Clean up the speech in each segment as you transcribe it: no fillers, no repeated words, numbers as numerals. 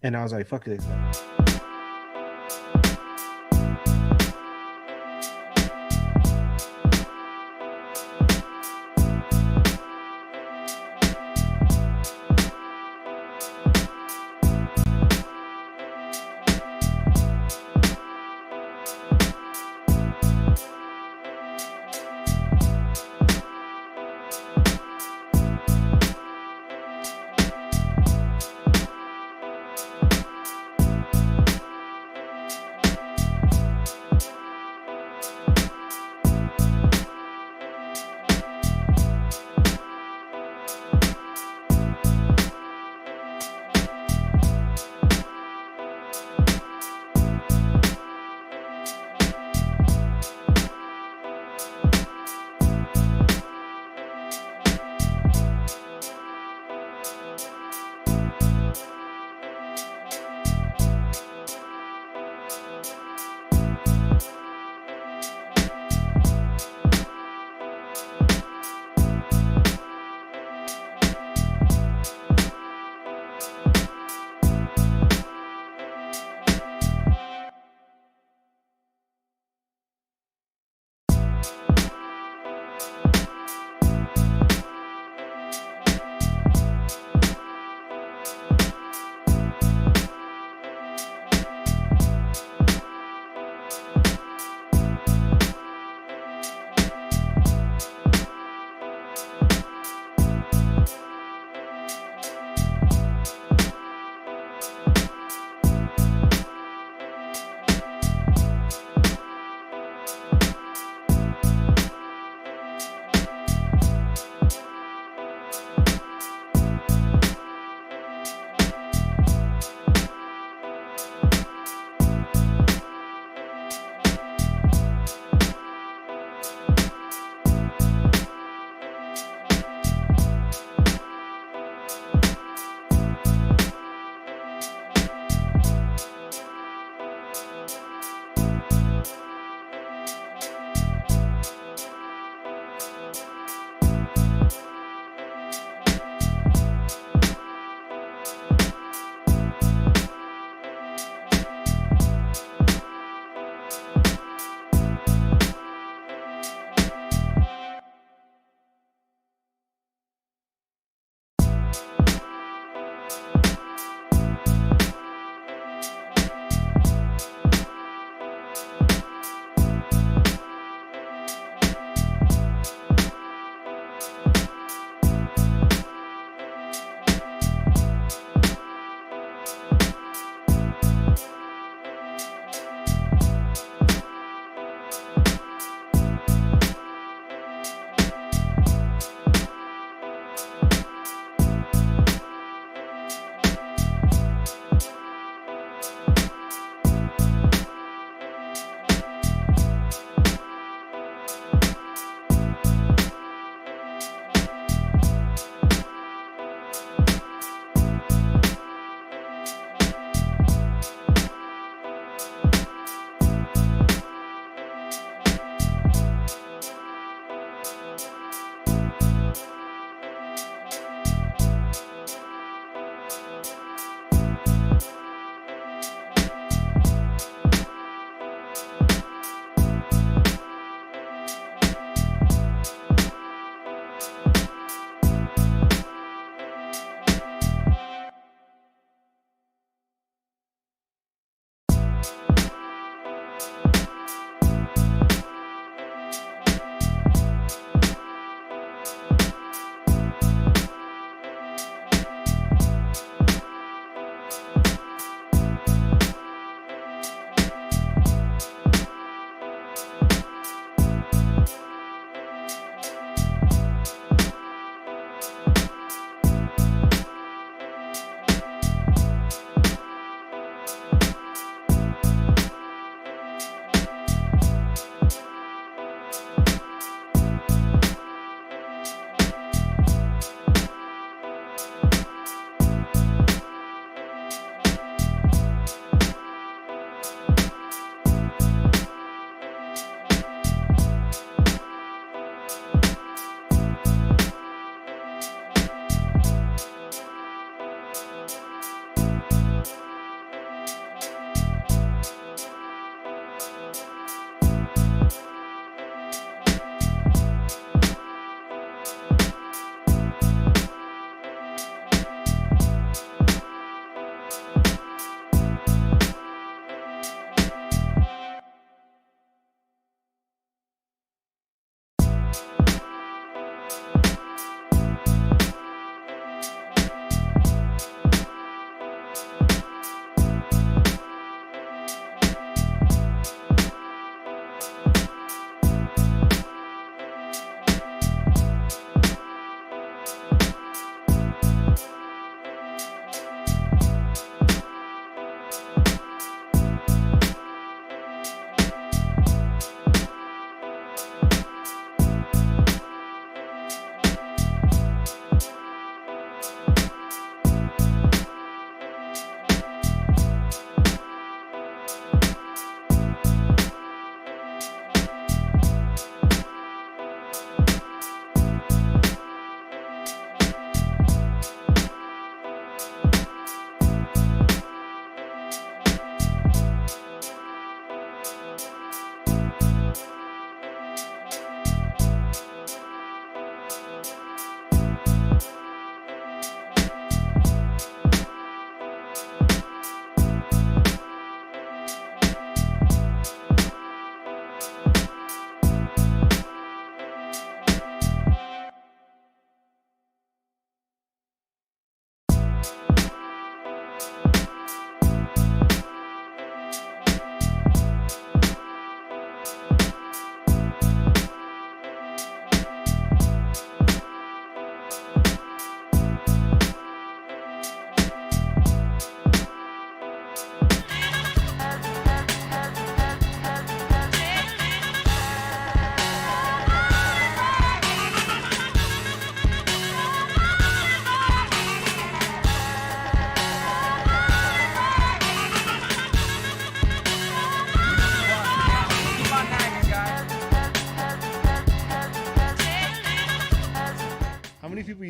And I was like, fuck it.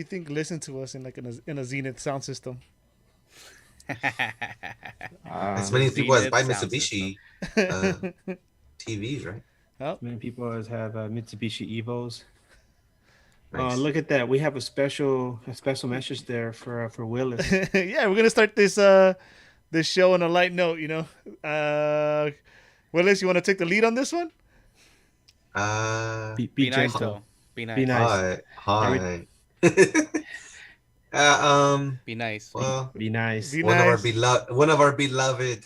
think listen to us in like in a Zenith sound system? As The many people as Zenith buy sound system. Mitsubishi uh, TVs, right? Oh, Many people have Mitsubishi Evos. Nice. Look at that. We have a special message there for Willis. yeah, we're gonna start this show on a light note. Willis, you want to take the lead on this one? Uh, Be Be hi, gentle. All Be right. nice. hi. Every Hi. be nice. Well, Be nice. one of our beloved,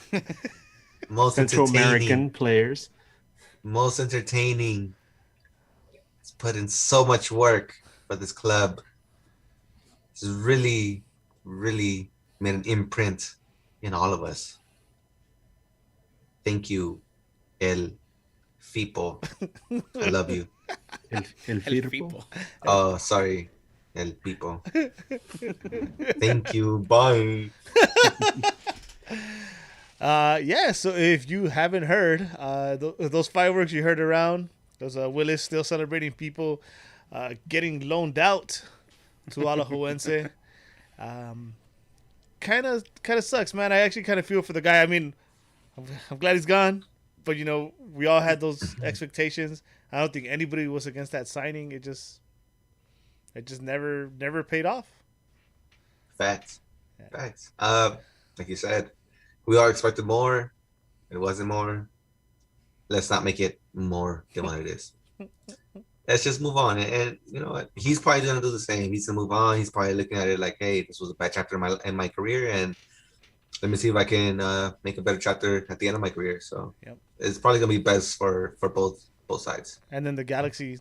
most Central entertaining, American players. most entertaining. It's put in so much work for this club. It's really, really made an imprint in all of us. Thank you, El Fipo. I love you. El El Firpo. Fipo. Oh, sorry, El Pipo. Thank you. Bye. Yeah. So if you haven't heard, those fireworks you heard around, those Willis still celebrating people getting loaned out to Alajuelense. Kind of sucks, man. I actually kind of feel for the guy. I mean, I'm glad he's gone, but we all had those expectations. I don't think anybody was against that signing. It just never paid off. Facts. Facts. Like you said, we all expected more. It wasn't more. Let's not make it more than what it is. Let's just move on. And you know what? He's probably gonna do the same. He's gonna move on. He's probably looking at it like, hey, this was a bad chapter in my career, and let me see if I can make a better chapter at the end of my career. So Yep. it's probably gonna be best for both sides. And then the Galaxy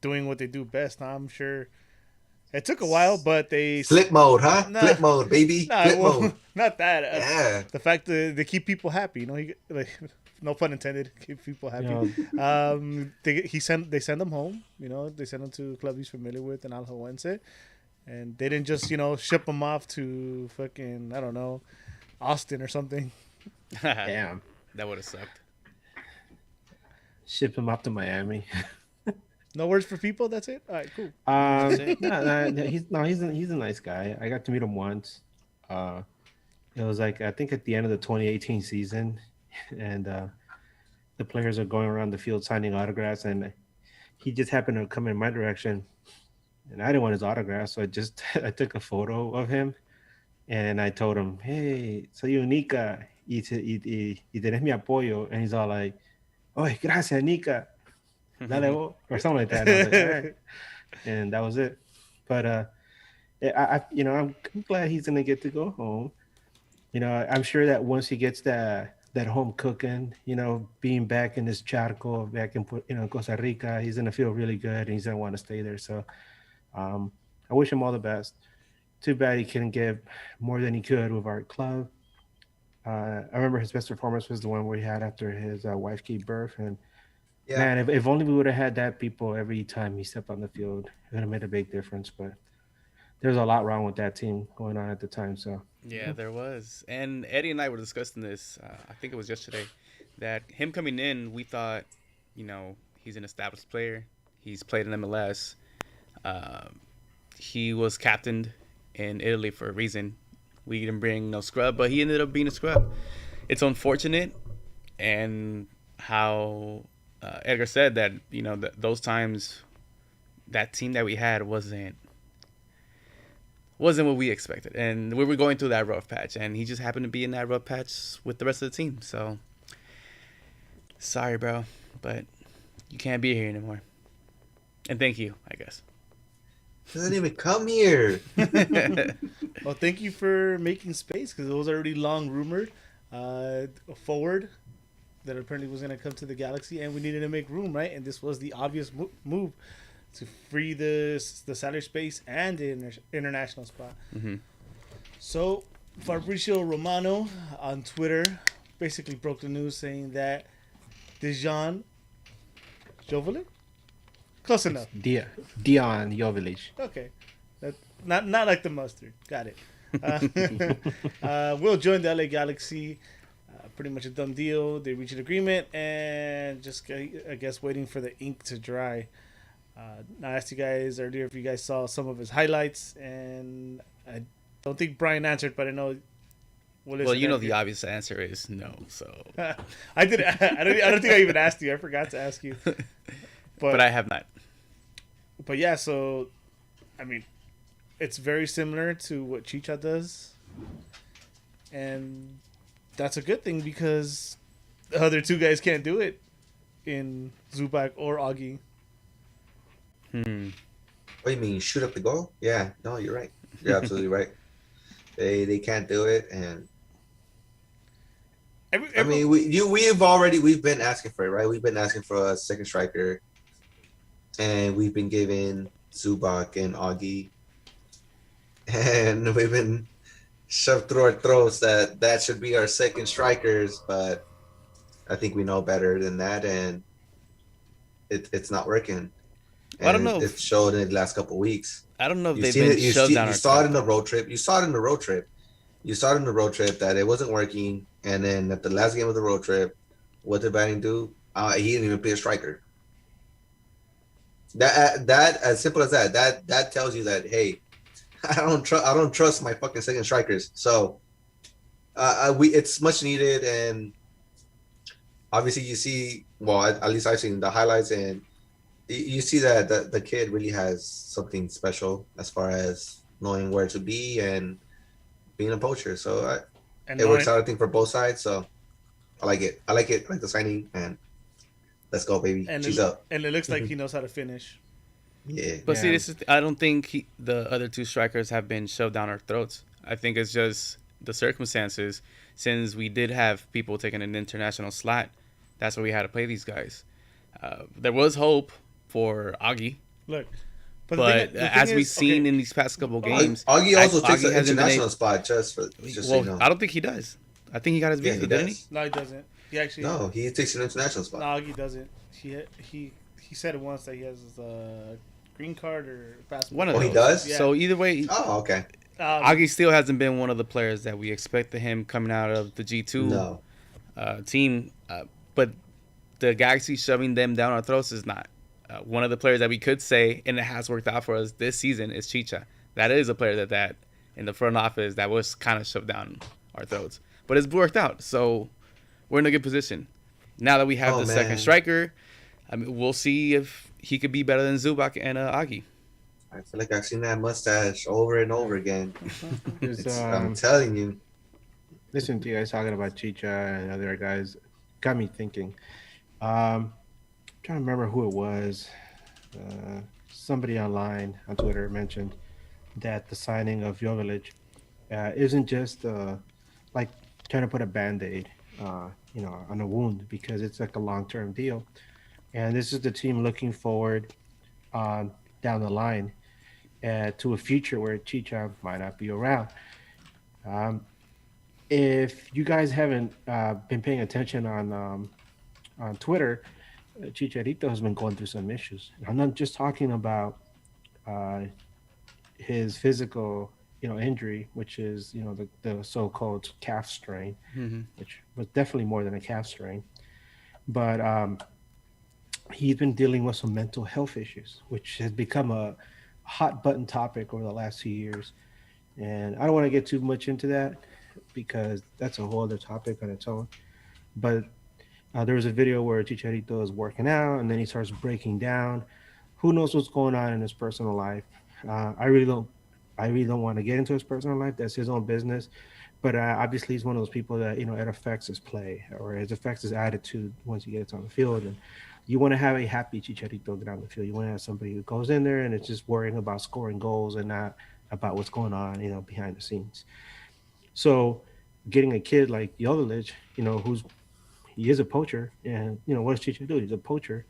doing what they do best. I'm sure it took a while, but they Flip mode, huh? Nah. Flip mode, baby. Nah, Flip well, mode. not that. Yeah. The fact that they keep people happy. No pun intended. Keep people happy. They send them home. They send them to a club he's familiar with in Alajuelense, and they didn't just ship them off to fucking I don't know, Austin or something. Damn. That would have sucked. Ship him up to Miami. No words for people. That's it. All right, cool. He's a nice guy. I got to meet him once. It was like I think at the end of the 2018 season, and the players are going around the field signing autographs, and he just happened to come in my direction, and I didn't want his autograph, so I took a photo of him, and I told him, "Hey, soy Nica, y tenés mi apoyo," and he's all like, "Oye, gracias, Nica." Or something like that. And I was like, all right. And that was it. But I'm glad he's gonna get to go home. I'm sure that once he gets that home cooking, being back in this charco, back in Costa Rica, he's gonna feel really good and he's gonna want to stay there. So I wish him all the best. Too bad he couldn't get more than he could with our club. I remember his best performance was the one we had after his wife gave birth, and Yeah. man, if only we would have had that people every time he stepped on the field, it would have made a big difference. But there's a lot wrong with that team going on at the time. So Yeah, there was. And Eddie and I were discussing this, I think it was yesterday, that him coming in, we thought, he's an established player. He's played in MLS. He was captained in Italy for a reason. We didn't bring no scrub, but he ended up being a scrub. It's unfortunate, and how Edgar said that, those times, that team that we had wasn't what we expected, and we were going through that rough patch, and he just happened to be in that rough patch with the rest of the team. So sorry, bro, but you can't be here anymore. And thank you, I guess. Doesn't even come here. Well, thank you for making space because it was already long rumored forward that apparently was going to come to the Galaxy, and we needed to make room, right? And this was the obvious move to free the salary space and the international spot. Mm-hmm. So Fabrizio Romano on Twitter basically broke the news saying that Dejan Jovelin, close enough. Dion Jovilic. Okay, not like the mustard. Got it. Will join the LA Galaxy. Pretty much a done deal. They reached an agreement and just, I guess, waiting for the ink to dry. I asked you guys earlier if you guys saw some of his highlights, and I don't think Brian answered, but I know. Well, you know the obvious answer is no. So, I did. I don't think I even asked you. I forgot to ask you. but I have not. But yeah, so I mean, it's very similar to what Chicha does, and that's a good thing because the other two guys can't do it in Zubac or Augie. What do you mean, shoot up the goal? Yeah, no, you're right. You're absolutely right. They can't do it, and I mean, we've been asking for it, right? We've been asking for a second striker, and we've been giving Zubac and Augie, and we've been shoved through our throats that should be our second strikers, but I think we know better than that, and it's not working. And I don't know. It showed in the last couple of weeks. I don't know if You they've been shoved down our saw it throat. in the road trip. You saw it in the road trip. You saw it in the road trip that it wasn't working, and then at the last game of the road trip, what did Banning do? He didn't even play a striker. That as simple as that. That tells you that hey, I don't trust my fucking second strikers. So, it's much needed, and obviously you see. Well, at least I've seen the highlights, and you see that the kid really has something special as far as knowing where to be and being a poacher. So it works out, I think, for both sides. So I like it. I like the signing, and let's go, baby. She's up. And it looks like he knows how to finish. Yeah. But see, I don't think the other two strikers have been shoved down our throats. I think it's just the circumstances. Since we did have people taking an international slot, that's why we had to play these guys. There was hope for Augie. Look, but as we've seen in these past couple games, Augie also takes an hasn't been international spot. Just so you know. I don't think he does. I think he got his visa, didn't he? No, he doesn't. He actually he takes an international spot. No, Augie doesn't. He said once that he has his green card or passport. One of those. He does. Yeah. So either way, okay. Augie still hasn't been one of the players that we expected him coming out of the G2 team. But the Galaxy shoving them down our throats is not. One of the players that we could say, and it has worked out for us this season, is Chicha. That is a player that in the front office that was kind of shoved down our throats. But it's worked out, so we're in a good position. Now that we have the second striker, I mean, we'll see if he could be better than Zubac and Augie. I feel like I've seen that mustache over and over again. I'm telling you. Listen to you guys talking about Chicha and other guys got me thinking. Trying to remember who it was. Somebody online on Twitter mentioned that the signing of Jovic isn't just like trying to put a Band-Aid on a wound, because it's like a long-term deal. And this is the team looking forward down the line to a future where Chicha might not be around. If you guys haven't been paying attention on Twitter, Chicharito has been going through some issues. I'm not just talking about his physical, injury, which is, the so-called calf strain, which was definitely more than a calf strain. But he's been dealing with some mental health issues, which has become a hot button topic over the last few years. And I don't want to get too much into that because that's a whole other topic on its own. But there was a video where Chicharito is working out and then he starts breaking down. Who knows what's going on in his personal life? I really don't want to get into his personal life. That's his own business. But obviously, he's one of those people that, it affects his play or it affects his attitude once he gets on the field. And you want to have a happy Chicharito get on the field. You want to have somebody who goes in there and is just worrying about scoring goals and not about what's going on, behind the scenes. So getting a kid like Jovic, he is a poacher, and what does Chicha do? He's a poacher.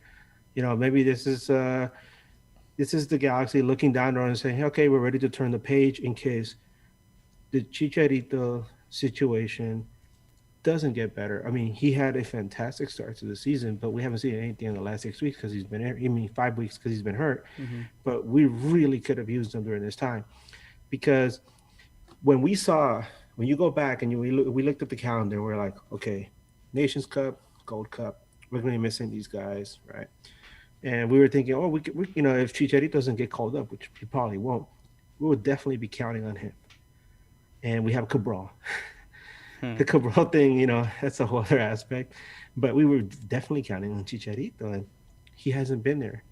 Maybe this is the Galaxy looking down on and saying, hey, okay, we're ready to turn the page in case the Chicharito situation doesn't get better. I mean, he had a fantastic start to the season, but we haven't seen anything in the last 6 weeks because he's been 5 weeks because he's been hurt. Mm-hmm. But we really could have used him during this time, because when you go back and we looked at the calendar, we're like, okay, Nations Cup, Gold Cup, we're going to be missing these guys, right? And we were thinking, oh, if Chicharito doesn't get called up, which he probably won't, we will definitely be counting on him. And we have Cabral. The Cabral thing, that's a whole other aspect. But we were definitely counting on Chicharito, and he hasn't been there.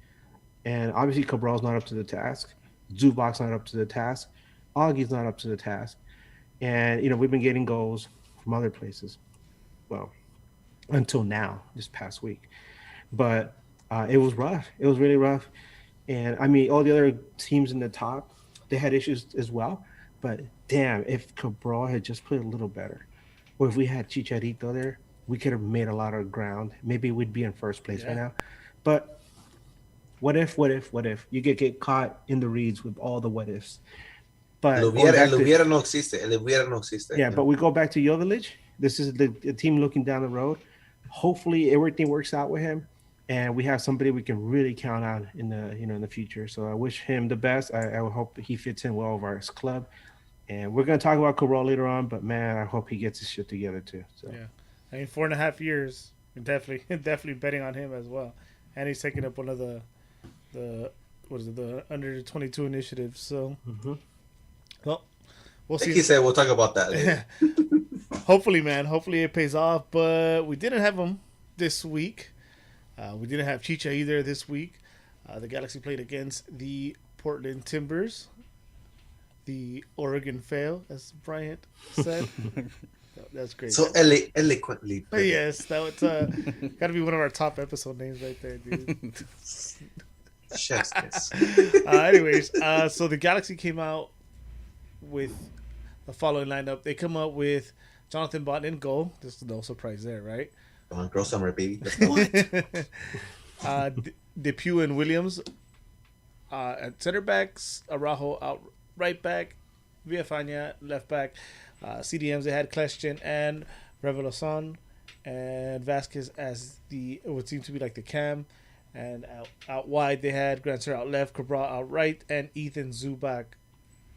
And obviously, Cabral's not up to the task. Zubac's not up to the task. Augie's not up to the task. And, we've been getting goals from other places. Well, until now, this past week. But it was rough. It was really rough. And, all the other teams in the top, they had issues as well. But, damn, if Cabral had just played a little better, or if we had Chicharito there, we could have made a lot of ground. Maybe we'd be in first place right now. But what if? You get caught in the reeds with all the what ifs. But El hubiera no existe. El hubiera no existe. Yeah, but we go back to Jovilic. This is the team looking down the road. Hopefully everything works out with him, and we have somebody we can really count on in the future. So I wish him the best. I hope he fits in well with our club. And we're gonna talk about Cabral later on, but man, I hope he gets his shit together too. So yeah, 4.5 years, definitely betting on him as well, and he's taking up one of the under 22 initiatives. So, well, we'll see. He said we'll talk about that later. Hopefully, man. Hopefully it pays off. But we didn't have him this week. We didn't have Chicha either this week. The Galaxy played against the Portland Timbers. The Oregon fail, as Bryant said. That's great. So eloquently. Yes, that was got to be one of our top episode names right there, dude. Chef's kiss. Anyways, so the Galaxy came out with the following lineup. They come up with Jonathan Bott in goal. There's no surprise there, right? Come on, girl summer, baby. Let's go. Depew and Williams at center backs. Araujo out right back. Villafaña left back. CDMs, they had Kleshchen and Revolucion, and Vasquez as it would seem to be like the cam. And out wide, they had Grancer out left, Cabral out right, and Ethan Zubac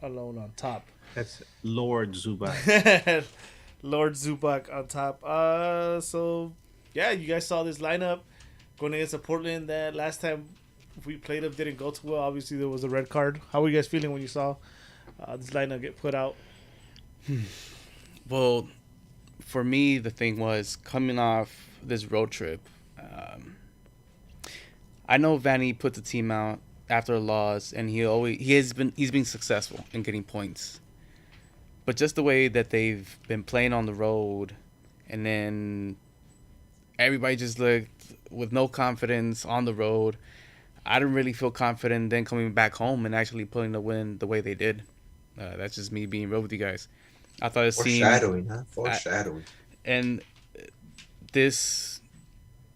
alone on top. That's Lord Zubac. Lord Zubac on top. So, yeah, you guys saw this lineup going against a Portland that last time we played them didn't go too well. Obviously, there was a red card. How were you guys feeling when you saw this lineup get put out? Well, for me, the thing was coming off this road trip. I know Vanny put the team out after a loss, and he's been successful in getting points. But just the way that they've been playing on the road, and then everybody just looked with no confidence on the road. I didn't really feel confident then coming back home and actually pulling the win the way they did. That's just me being real with you guys. I thought it seemed Foreshadowing. And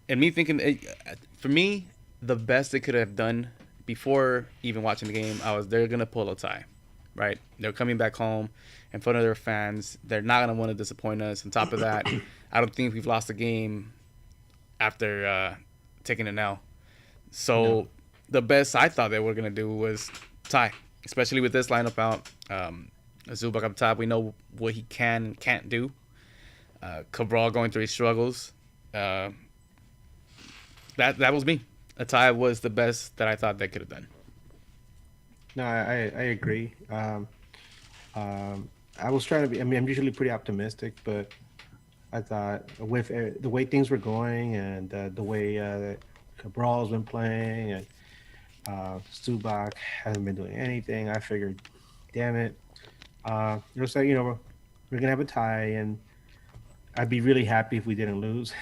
me thinking, for me, the best they could have done before even watching the game, they're gonna pull a tie, right? They're coming back home in front of their fans. They're not gonna want to disappoint us. On top of that, I don't think we've lost a game after taking an L. So the best I thought they were gonna do was tie, especially with this lineup out. Zubac up top, we know what he can and can't do. Cabral going through his struggles. That was me. A tie was the best that I thought they could have done. No, I agree. I was trying to be. I'm usually pretty optimistic, but I thought with the way things were going and the way Cabral's been playing and Zubac hasn't been doing anything, I figured, damn it. It was like, we're gonna have a tie, and I'd be really happy if we didn't lose.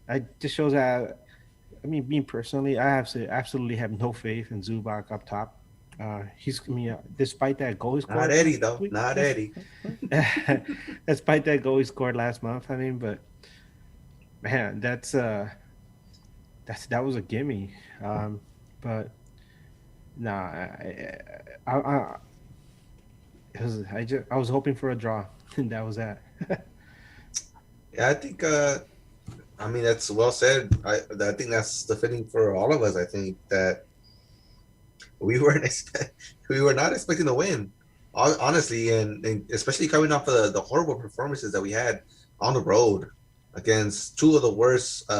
It just shows that. Me personally, I absolutely have no faith in Zubac up top. Despite that goal he scored. Not Eddie though. Not Eddie. Despite that goal he scored last month, but man, that was a gimme. But nah, I was hoping for a draw, and that was that. Yeah, I think. That's well said. I think that's the fitting for all of us. I think that we were not expecting to win, honestly, and especially coming off of the horrible performances that we had on the road against two of the worst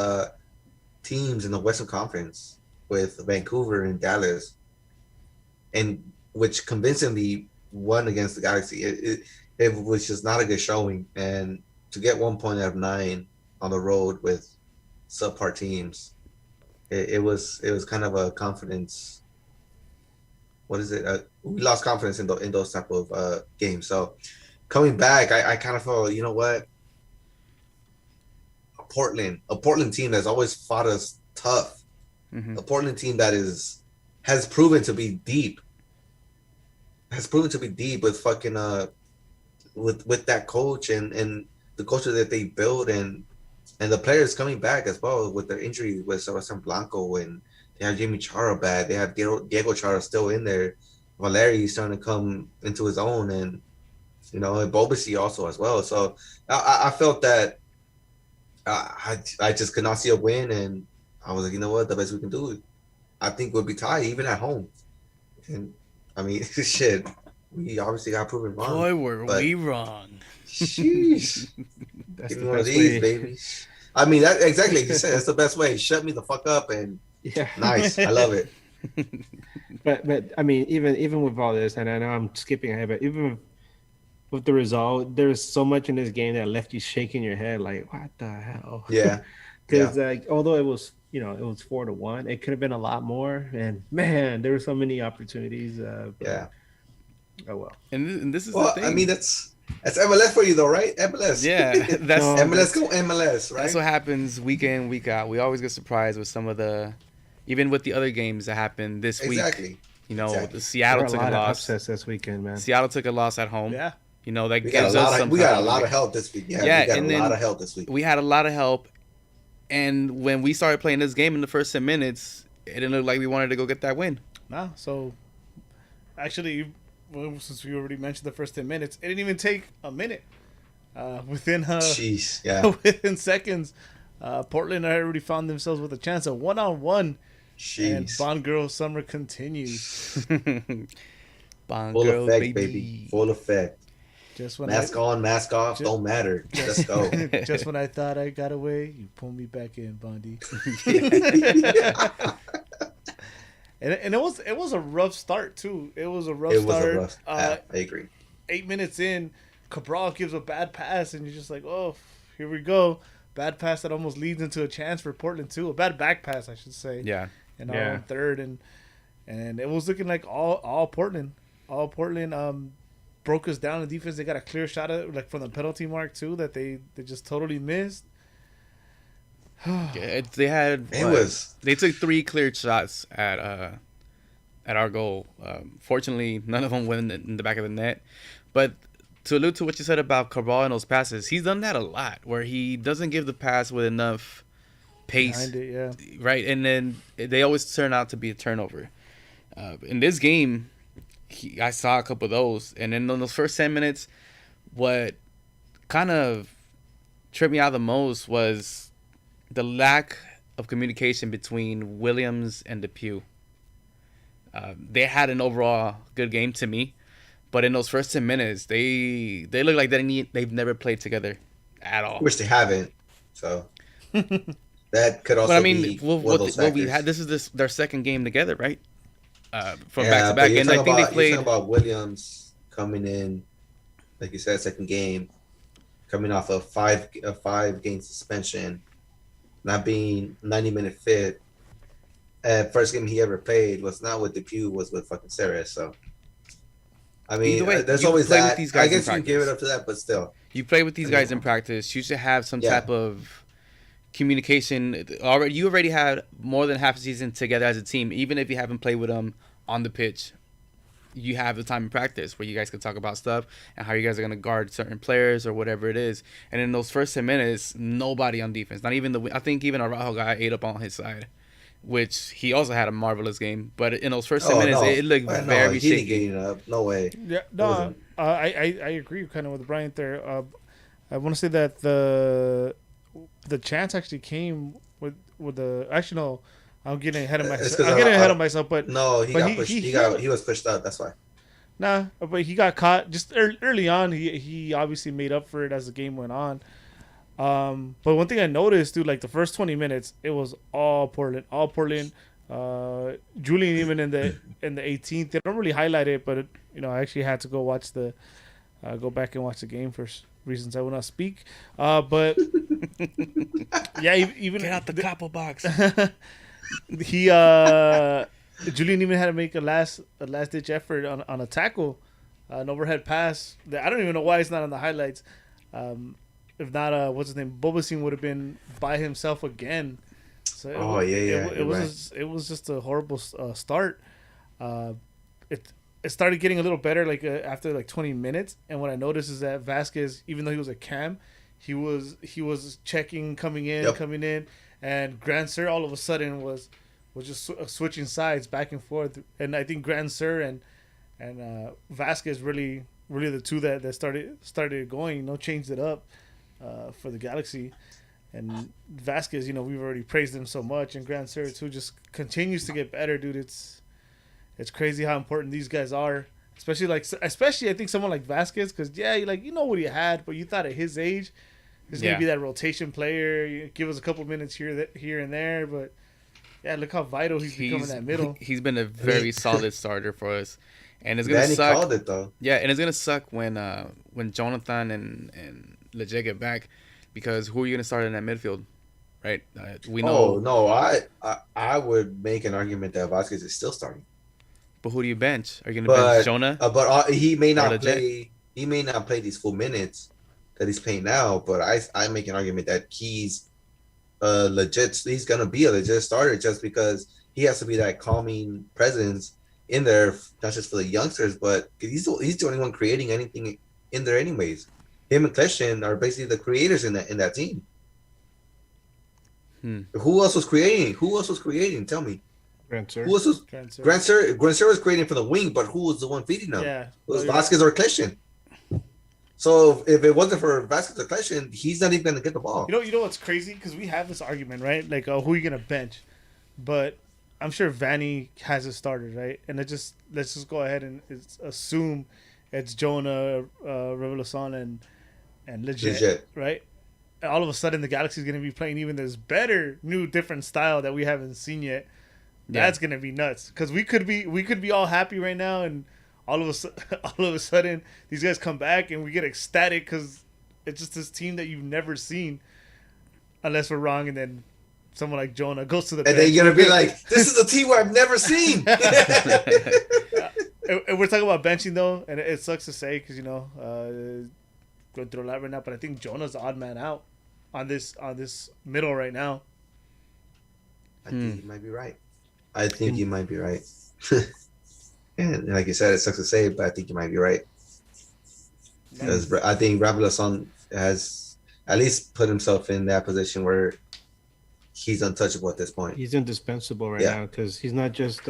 teams in the Western Conference with Vancouver and Dallas, and which convincingly won against the Galaxy. It was just not a good showing, and to get 1 point out of 9 on the road with subpar teams, it was kind of a confidence. What is it? We lost confidence in those type of games. So coming back, I kind of felt, you know what? A Portland team that's always fought us tough. Mhm. A Portland team that has proven to be deep. Has proven to be deep with fucking with that coach and the culture that they build and the players coming back as well with their injuries with Sebastian Blanco, and they have Jamie Chara back. They have Diego Chara still in there. Valeri is starting to come into his own, and and Bobasi also as well. So I felt that I just could not see a win, and I was like, you know what, the best we can do, I think, would be tie even at home. And I mean, shit, we obviously got proven wrong. Boy, were but- we wrong. Sheesh. That's Give the me one of best these, way. baby. I mean, that exactly like you said. That's the best way. Shut me the fuck up, and Yeah. nice. I love it. But I mean, even with all this, and I know I'm skipping ahead, but even with the result, there's so much in this game that left you shaking your head, like, what the hell? Yeah. Because like, although it was, it was 4-1, it could have been a lot more. And man, there were so many opportunities. But, Yeah. Oh well. And this is Well, the thing. I mean, that's MLS for you, though, right? MLS. yeah, that's No, MLS go MLS, right? That's what happens week in, week out. We always get surprised with some of even with the other games that happened this week. Exactly. The There Seattle were a took a lot of loss. upsets this weekend, man. Seattle took a loss at home. Yeah. That We got gives a us lot some. of we got a confidence. lot of help this week. Yeah, we got and a lot then of help this week. We had a lot of help, and when we started playing this game in the first 10 minutes, it didn't look like we wanted to go get that win. Nah, so actually, since we already mentioned the first 10 minutes, it didn't even take a minute. Within Jeez, yeah. within seconds, Portland had already found themselves with a chance of 1-on-1, and Jeez. Bond Girl Summer continues. Bond Full girl, effect, baby. Full effect. Just when Mask on, mask off, Ju- don't matter. Let's go. just when I thought I got away, you pull me back in, Bondi. And it was a rough start too. It was a rough It was start. a rough. I agree. 8 minutes in, Cabral gives a bad pass, and you're just like, oh, here we go. Bad pass that almost leads into a chance for Portland too. A bad back pass, I should say. Yeah. And Yeah. on third, and it was looking like all Portland. All Portland broke us down in defense. They got a clear shot at like from the penalty mark too that they just totally missed. They had. It was. They took 3 cleared shots at our goal. Fortunately, none of them went in the back of the net. But to allude to what you said about Cabral and those passes, he's done that a lot, where he doesn't give the pass with enough pace, Behind it, yeah. right? And then they always turn out to be a turnover. In this game, I saw a couple of those, and then in those first 10 minutes, what kind of tripped me out the most was the lack of communication between Williams and Depew. They had an overall good game to me, but in those first 10 minutes, they look like they've never played together at all. Wish they haven't. So that could also But I mean, be what one of those we factors. had, this is their second game together, right? From Yeah, back to but back, you're and I talking think they about- played. You're talking about Williams coming in, like you said, second game, coming off a five game suspension, not being 90-minute fit. First game he ever played was not with Depew, was with fucking Ceres. So, I mean, Either way, there's you always play with that. these guys I in guess you can give it practice. up to that, but still, You play with these guys in practice. You should have some Yeah. type of communication. You already had more than half a season together as a team. Even if you haven't played with them on the pitch, you have the time in practice where you guys can talk about stuff and how you guys are going to guard certain players or whatever it is. And in those first 10 minutes, nobody on defense. Not even I think even Araujo guy ate up on his side, which he also had a marvelous game. But in those first 10 minutes, it looked very he didn't shaky. get it up. No way. Yeah, no, wasn't- I agree kind of with Bryant there. I want to say that the chance actually came with the actually no, I'm getting ahead of It's myself. 'cause I'm I- getting ahead I- of myself, but No, he But got he- pushed. he He was pushed up. That's why. nah, but he got caught just early on. He obviously made up for it as the game went on. But one thing I noticed, dude, like the first 20 minutes, it was all Portland, all Portland. Julian even in the 18th, they don't really highlight it, but I actually had to go back and watch the game for reasons I will not speak. But yeah, even Get out the capo box. he Julian even had to make a last ditch effort on a tackle, an overhead pass that I don't even know why it's not on the highlights. If not, what's his name? Bobasin would have been by himself again. So it was just a horrible start. It started getting a little better after 20 minutes, and what I noticed is that Vasquez, even though he was a cam, he was checking, coming in, and Grand Sir all of a sudden was just switching sides back and forth, and I think Grand Sir and Vasquez really the two that started going, changed it up for the Galaxy. And Vasquez, we've already praised him so much, and Grand Sir too just continues to get better, dude. It's crazy how important these guys are, especially I think someone like Vasquez, because you know what he had, but you thought at his age he's gonna be that rotation player. You give us a couple minutes here and there, but look how vital he's become in that middle. He's been a very solid starter for us, and it's gonna suck. Called it though. Yeah, and it's gonna suck when Jonathan and Leggett get back, because who are you gonna start in that midfield, right? We know. Oh no, I would make an argument that Vasquez is still starting. But who do you bench? Are you gonna bench Jonah? But he may not play. He may not play these full minutes that he's playing now. But I make an argument that he's legit. He's gonna be a legit starter just because he has to be that calming presence in there, not just for the youngsters, but he's the only one creating anything in there, anyways. Him and Kleshin are basically the creators in that team. Who else was creating? Tell me. Grand Sir. Who else was Grand Sir? Grand Sir was creating for the wing, but who was the one feeding them? Yeah, it was Vasquez or Kleshin. So if it wasn't for Vasquez or Kleshin, he's not even going to get the ball. You know what's crazy? Because we have this argument, right? Like, who are you going to bench? But I'm sure Vanny has it started, right? And let's just go ahead and assume it's Jonah, Revelason, and Legit, right? And all of a sudden, the Galaxy is going to be playing even this better, new, different style that we haven't seen yet. That's gonna be nuts, because we could be all happy right now, and all of a sudden these guys come back and we get ecstatic because it's just this team that you've never seen, unless we're wrong, and then someone like Jonah goes to the bench. And then you're gonna be like, "This is a team where I've never seen." And we're talking about benching though, and it sucks to say because going through a lot right now, but I think Jonah's the odd man out on this middle right now. I think you might be right. And like you said, it sucks to say, but I think you might be right. Because I think Rabelason has at least put himself in that position where he's untouchable at this point. He's indispensable right now because he's not just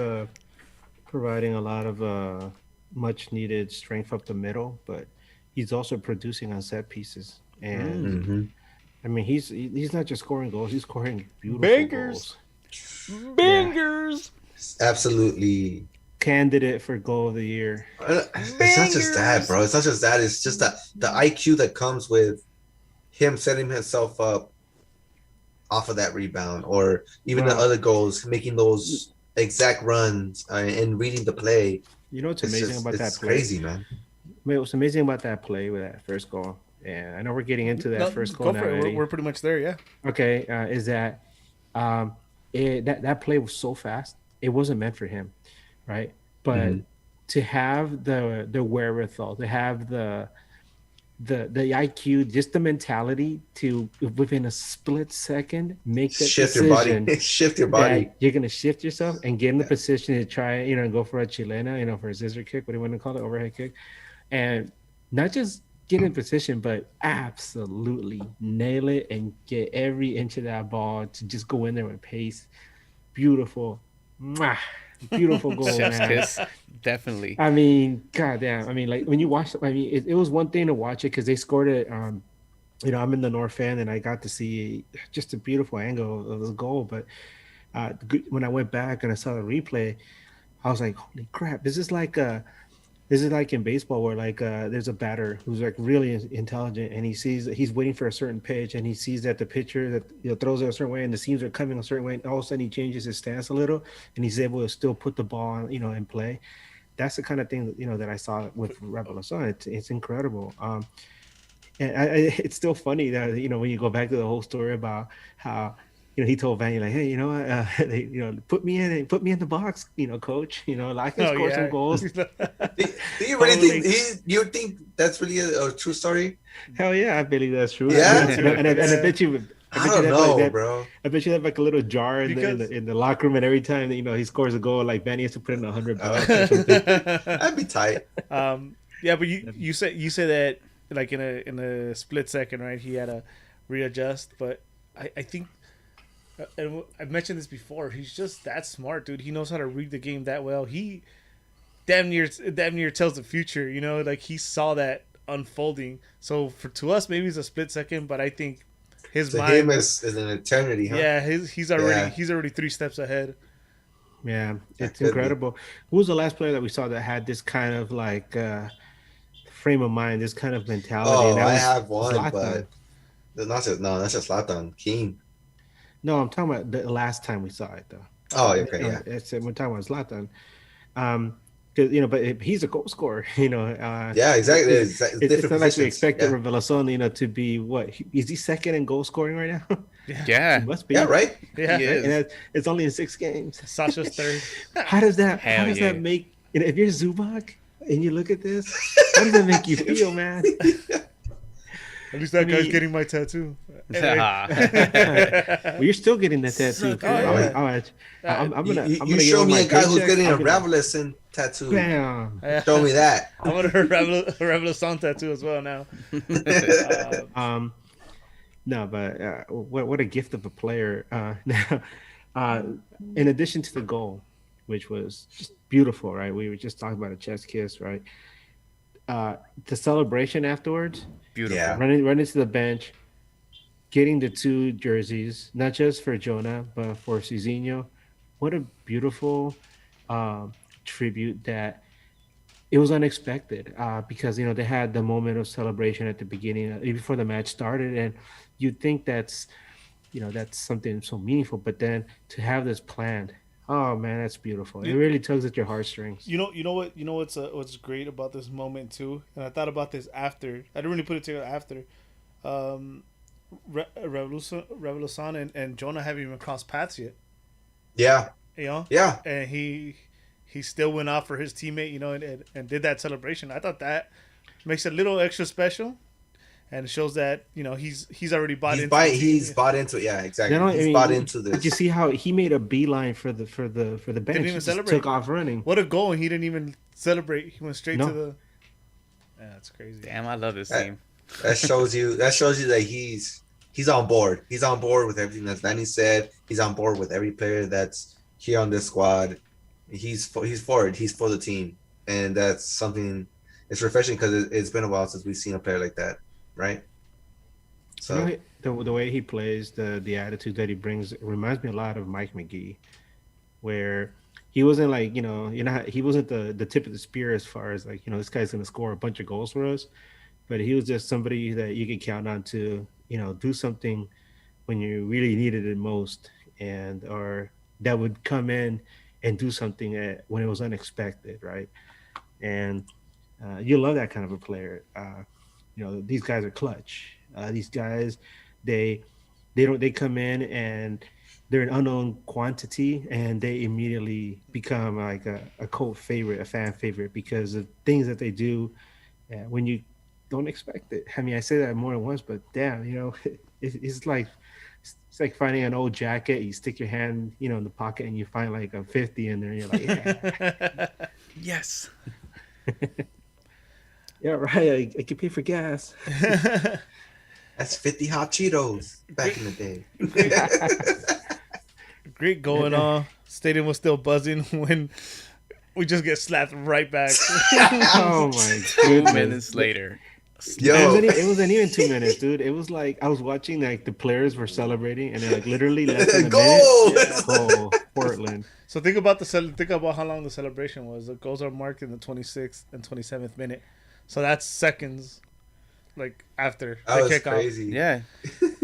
providing a lot of much needed strength up the middle, but he's also producing on set pieces. And I mean, he's not just scoring goals; he's scoring beautiful goals. Bangers. Absolutely. Candidate for goal of the year. It's not just that, bro. It's not just that. It's just that the IQ that comes with him setting himself up off of that rebound, or even the other goals, making those exact runs and reading the play. You know what's amazing about that play? It's crazy, man. What's amazing about that play with that first goal, and I know we're getting into that first goal now. We're pretty much there, yeah. Okay, is that that play was so fast, it wasn't meant for him, right? But to have the wherewithal, to have the IQ, just the mentality to within a split second make that shift decision, your body. You're gonna shift yourself and get in the position to try, go for a chilena, for a scissor kick, what do you want to call it, overhead kick, and not just get in position, but absolutely nail it and get every inch of that ball to just go in there with pace. Beautiful. Mwah. Beautiful goal, man. Kiss. Definitely. I mean, goddamn. I mean, like when you watch, it was one thing to watch it because they scored it. I'm in the North fan and I got to see just a beautiful angle of the goal. But when I went back and I saw the replay, I was like, holy crap, this is like a This is like in baseball where like there's a batter who's like really intelligent and he sees he's waiting for a certain pitch and he sees that the pitcher that throws it a certain way and the seams are coming a certain way and all of a sudden he changes his stance a little and he's able to still put the ball in play. That's the kind of thing that that I saw with Revolution. It's incredible. And it's still funny that when you go back to the whole story about how he told Vanny like, hey, put me in the box, coach. I can score some goals. Do you really think you think that's really a true story? Hell yeah, I believe that's true. Yeah, and I bet you. I don't know, bro. I bet you have like a little jar in the locker room, and every time that he scores a goal, like Vanny has to put in $100. That'd be tight. Yeah, but you said that like in a split second, right? He had to readjust, but I think. And I've mentioned this before. He's just that smart, dude. He knows how to read the game that well. He damn near tells the future. Like he saw that unfolding. So to us, maybe it's a split second, but I think his mind him is an eternity. Huh? Yeah, he's already 3 steps ahead. Yeah, it's incredible. Who was the last player that we saw that had this kind of like frame of mind, this kind of mentality? Oh, I have one, Zlatan. But that's just Zlatan. Keane. No, I'm talking about the last time we saw it, though. Oh, okay, yeah. We're talking about Zlatan. Because but he's a goal scorer. Yeah, exactly. It's not like we expected Revolution, to be what? Is he second in goal scoring right now? Yeah, he must be. Yeah, right. Yeah, and it's only in 6 games. Sasha's third. How does that make? If you're Zubac and you look at this, how does that make you feel, man? At least that guy's getting my tattoo. Anyway. Well, you're still getting that tattoo. I'm gonna. You show me a guy who's getting a Revolution tattoo. Bam. Show me that. I want a Revolution tattoo as well now. No, but what a gift of a player. In addition to the goal, which was just beautiful, right? We were just talking about a chest kiss, right? The celebration afterwards. Beautiful. Yeah. Running to the bench, getting the 2 jerseys, not just for Jonah, but for Cizinho. What a beautiful tribute that it was unexpected because, they had the moment of celebration at the beginning, before the match started. And you'd think that's something so meaningful. But then to have this planned, oh, man, that's beautiful. It really tugs at your heartstrings. You know what's great about this moment too, and I thought about this after. I didn't really put it together after. Revolution and Jonah haven't even crossed paths yet. Yeah. Yeah. And he still went off for his teammate, and did that celebration. I thought that makes it a little extra special. And it shows that he's already bought into it. He's bought into it. Yeah, exactly. He's bought into this. Did you see how he made a beeline for the bench? Didn't even celebrate. Took off running. What a goal! And he didn't even celebrate. He went straight to the. Yeah, that's crazy. Damn, I love this team. That shows you that he's on board. He's on board with everything that Danny said. He's on board with every player that's here on this squad. He's for it. He's for the team, and that's something. It's refreshing because it's been a while since we've seen a player like that. Right. So the way he plays, the attitude that he brings, it reminds me a lot of Mike McGee, where he wasn't like he wasn't the tip of the spear as far as like this guy's gonna score a bunch of goals for us, but he was just somebody that you could count on to do something when you really needed it most, or that would come in and do something when it was unexpected, right? And you love that kind of a player. These guys are clutch. These guys, they come in and they're an unknown quantity, and they immediately become like a cult favorite, a fan favorite, because of things that they do when you don't expect it. I mean, I say that more than once, but damn, it's like finding an old jacket. You stick your hand, in the pocket, and you find like a 50 in there. And you're like, yeah, yes. Yeah, right. I could pay for gas. That's 50 hot Cheetos back in the day. Great going on. Stadium was still buzzing when we just get slapped right back. Oh my 2 minutes later. Yo. It wasn't even 2 minutes, dude. It was like I was watching, like the players were celebrating, and they're like literally less than a Goal! minute. Goal. Portland. So think about think about how long the celebration was. The goals are marked in the 26th and 27th minute, so that's seconds, like after That the was kickoff. crazy. Yeah,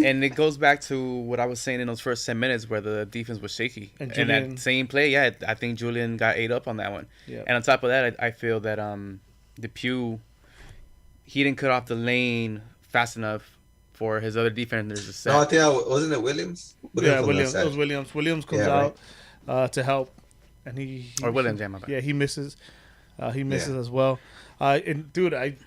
and it goes back to what I was saying in those first 10 minutes where the defense was shaky. And And Julian- that same play, yeah, I think Julian got ate up on that one. Yeah. And on top of that, I feel that DePuy, he didn't cut off the lane fast enough for his other defenders to set. No, I think wasn't it Williams? Yeah, on the Williams. side. It was Williams. Williams comes Yeah, right. out to help, and he Or Williams, yeah, my bad. yeah, he misses. He misses Yeah. as well. And dude, I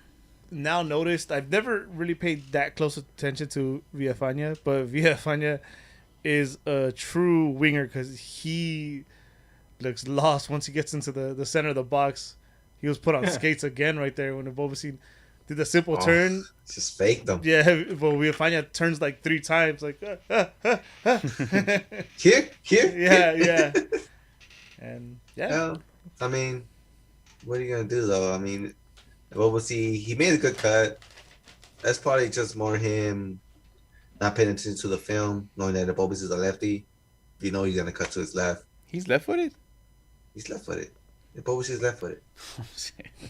now noticed I've never really paid that close attention to Villafaña, but Villafaña is a true winger because he looks lost once he gets into the center of the box. He was put on skates again right there when Bobasine did the simple turn. Just faked them. Yeah, well, Villafaña turns like 3 times, like. Here. Yeah. And yeah, Well, I mean, what are you gonna do though? I mean, what was he made a good cut. That's probably just more him not paying attention to the film, knowing that the Bobas is a lefty. You know he's gonna cut to his left. He's left-footed. He's left-footed. The Bobas is left-footed.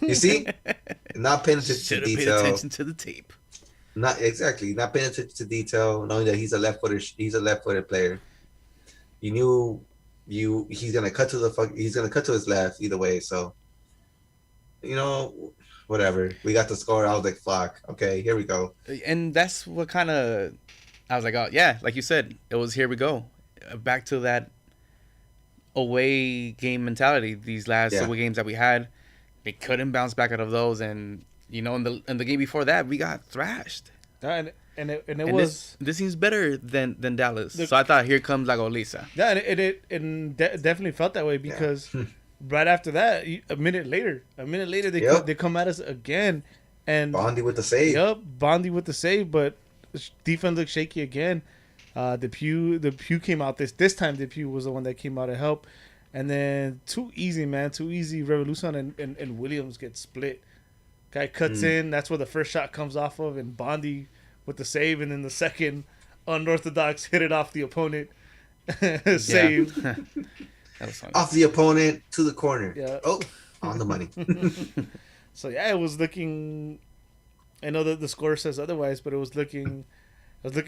You see, not paying attention Should to have paid detail. attention to the tape. Not paying attention to detail, knowing that he's a left-footed player. You knew he's gonna cut to he's gonna cut to his left either way. So, you know, whatever. We got the score. I was like, "Fuck, okay, here we go." And that's what kind of I was like, oh yeah, like you said, it was here we go, back to that away game mentality. These last away games that we had, they couldn't bounce back out of those, and you know, in the game before that, we got thrashed. and it And was this seems better than Dallas. So I thought, here comes La Goliza. yeah, and it definitely felt that way because right after that, a minute later they come at us again, and Bondi with the save. Yep, Bondi with the save, but defense looked shaky again. The Pew came out this time. The Pew was the one that came out to help, and then too easy. Revolution and Williams get split. Guy cuts in. That's where the first shot comes off of, and Bondi with the save, and then the second unorthodox hit it off the opponent. Save. That was funny. Off the opponent to the corner. Yeah. Oh, on the money. So yeah, it was looking. I know that the score says otherwise, but it was looking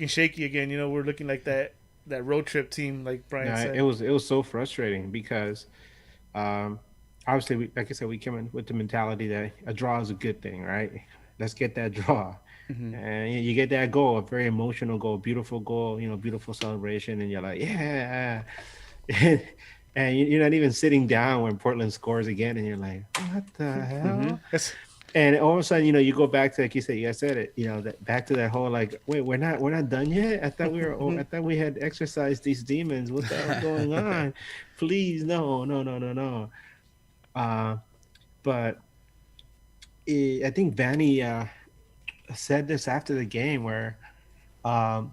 shaky again. You know, we're looking like that road trip team, like Brian said. It was so frustrating because, obviously, like I said, we came in with the mentality that a draw is a good thing, right? Let's get that draw, and you get that goal, a very emotional goal, beautiful goal, beautiful celebration, and you're like, yeah, and you're not even sitting down when Portland scores again, and you're like, what the hell? And all of a sudden, you go back to, like you said, back to that whole like, wait, we're not done yet. I thought I thought we had exorcised these demons. What the hell's going on? Please, no. But I think Vanny said this after the game, where a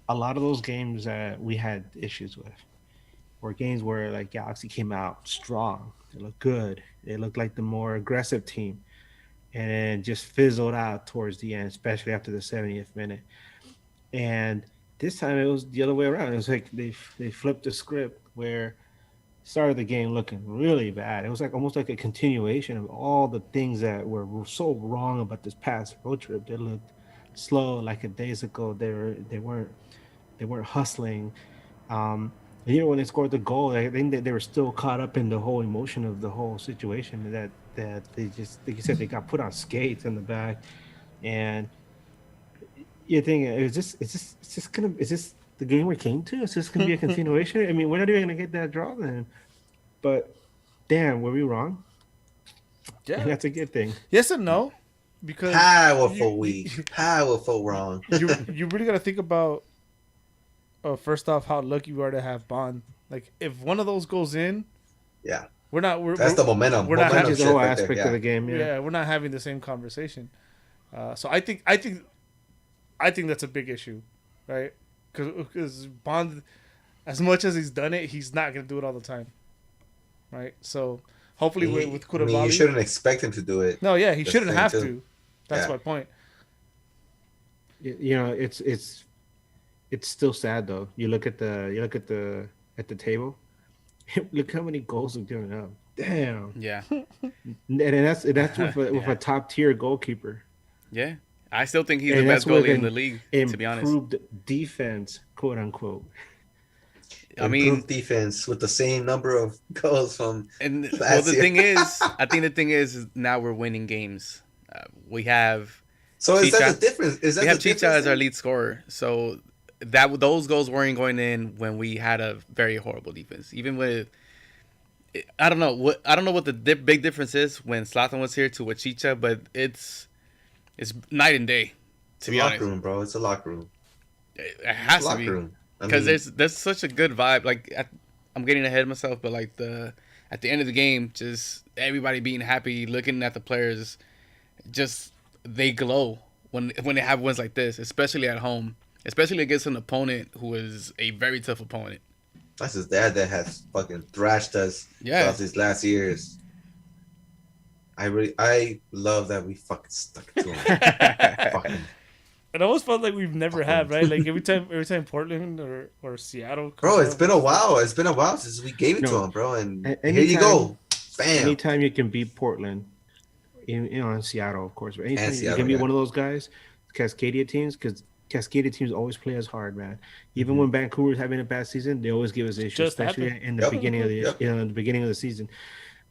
lot of those games that we had issues with were games where like Galaxy came out strong. They looked good. They looked like the more aggressive team. And then just fizzled out towards the end, especially after the 70th minute. And this time it was the other way around. It was like they flipped the script where started the game looking really bad. It was like almost like a continuation of all the things that were so wrong about this past road trip. They looked slow, like a days ago. They weren't hustling. When they scored the goal, I think that they were still caught up in the whole emotion of the whole situation that they just, like you said, they got put on skates in the back, and you're thinking, is this the game we came to? Is this gonna be a continuation? I mean, we're not even gonna get that draw then. But damn, were we wrong? Yeah, And that's a good thing. yes and no, because Powerful wrong. you really got to think about first off how lucky we are to have Bond. Like if one of those goes in, Yeah. that's the momentum. We're not Momentum Changes the shift whole right aspect there, of the game. yeah, we're not having the same conversation. So I think that's a big issue, right? Because Bond, as much as he's done it, he's not gonna do it all the time, right? So hopefully with Koulibaly, you shouldn't expect him to do it. No, yeah, he That's shouldn't the thing, have too. to. That's Yeah. my point. It's still sad though. You look at the table, Look how many goals we've given up. Damn. Yeah, And that's with a top tier goalkeeper. yeah. I still think he's the And that's best goalie with in the league. To be honest, improved defense, quote unquote. I mean, Improved defense with the same number of goals from and well, last the year. thing is, I think the thing is now we're winning games. We have So is that Chicha. the difference? Is that we have the Chicha difference as our then? lead scorer, so that those goals weren't going in when we had a very horrible defense. Even with, I don't know what the big difference is when Zlatan was here to with Chicha, but it's night and day. It's To a be locker honest, room, bro. It's a locker room. it has to Locker be room. I because mean, there's such a good vibe. Like I'm getting ahead of myself, but like at the end of the game, just everybody being happy, looking at the players, just they glow when they have wins like this, especially at home, especially against an opponent who is a very tough opponent. that's his dad that has fucking thrashed us Yeah. throughout these last years. I love that we fucking stuck to him. Fucking It almost felt like we've never Fucking- had, right? Like every time Portland or Seattle. comes bro, it's up- been a while. It's been a while since we gave it to No. him, bro. And A- here you go, bam. Anytime you can beat Portland, in Seattle, of course, but anytime you Seattle, can beat yeah. one of those guys, Cascadia teams, because Cascadia teams always play us hard, man. Even when Vancouver's having a bad season, they always give us issues, Just especially happened. in the Yep. beginning of the Yep. in the beginning of the season.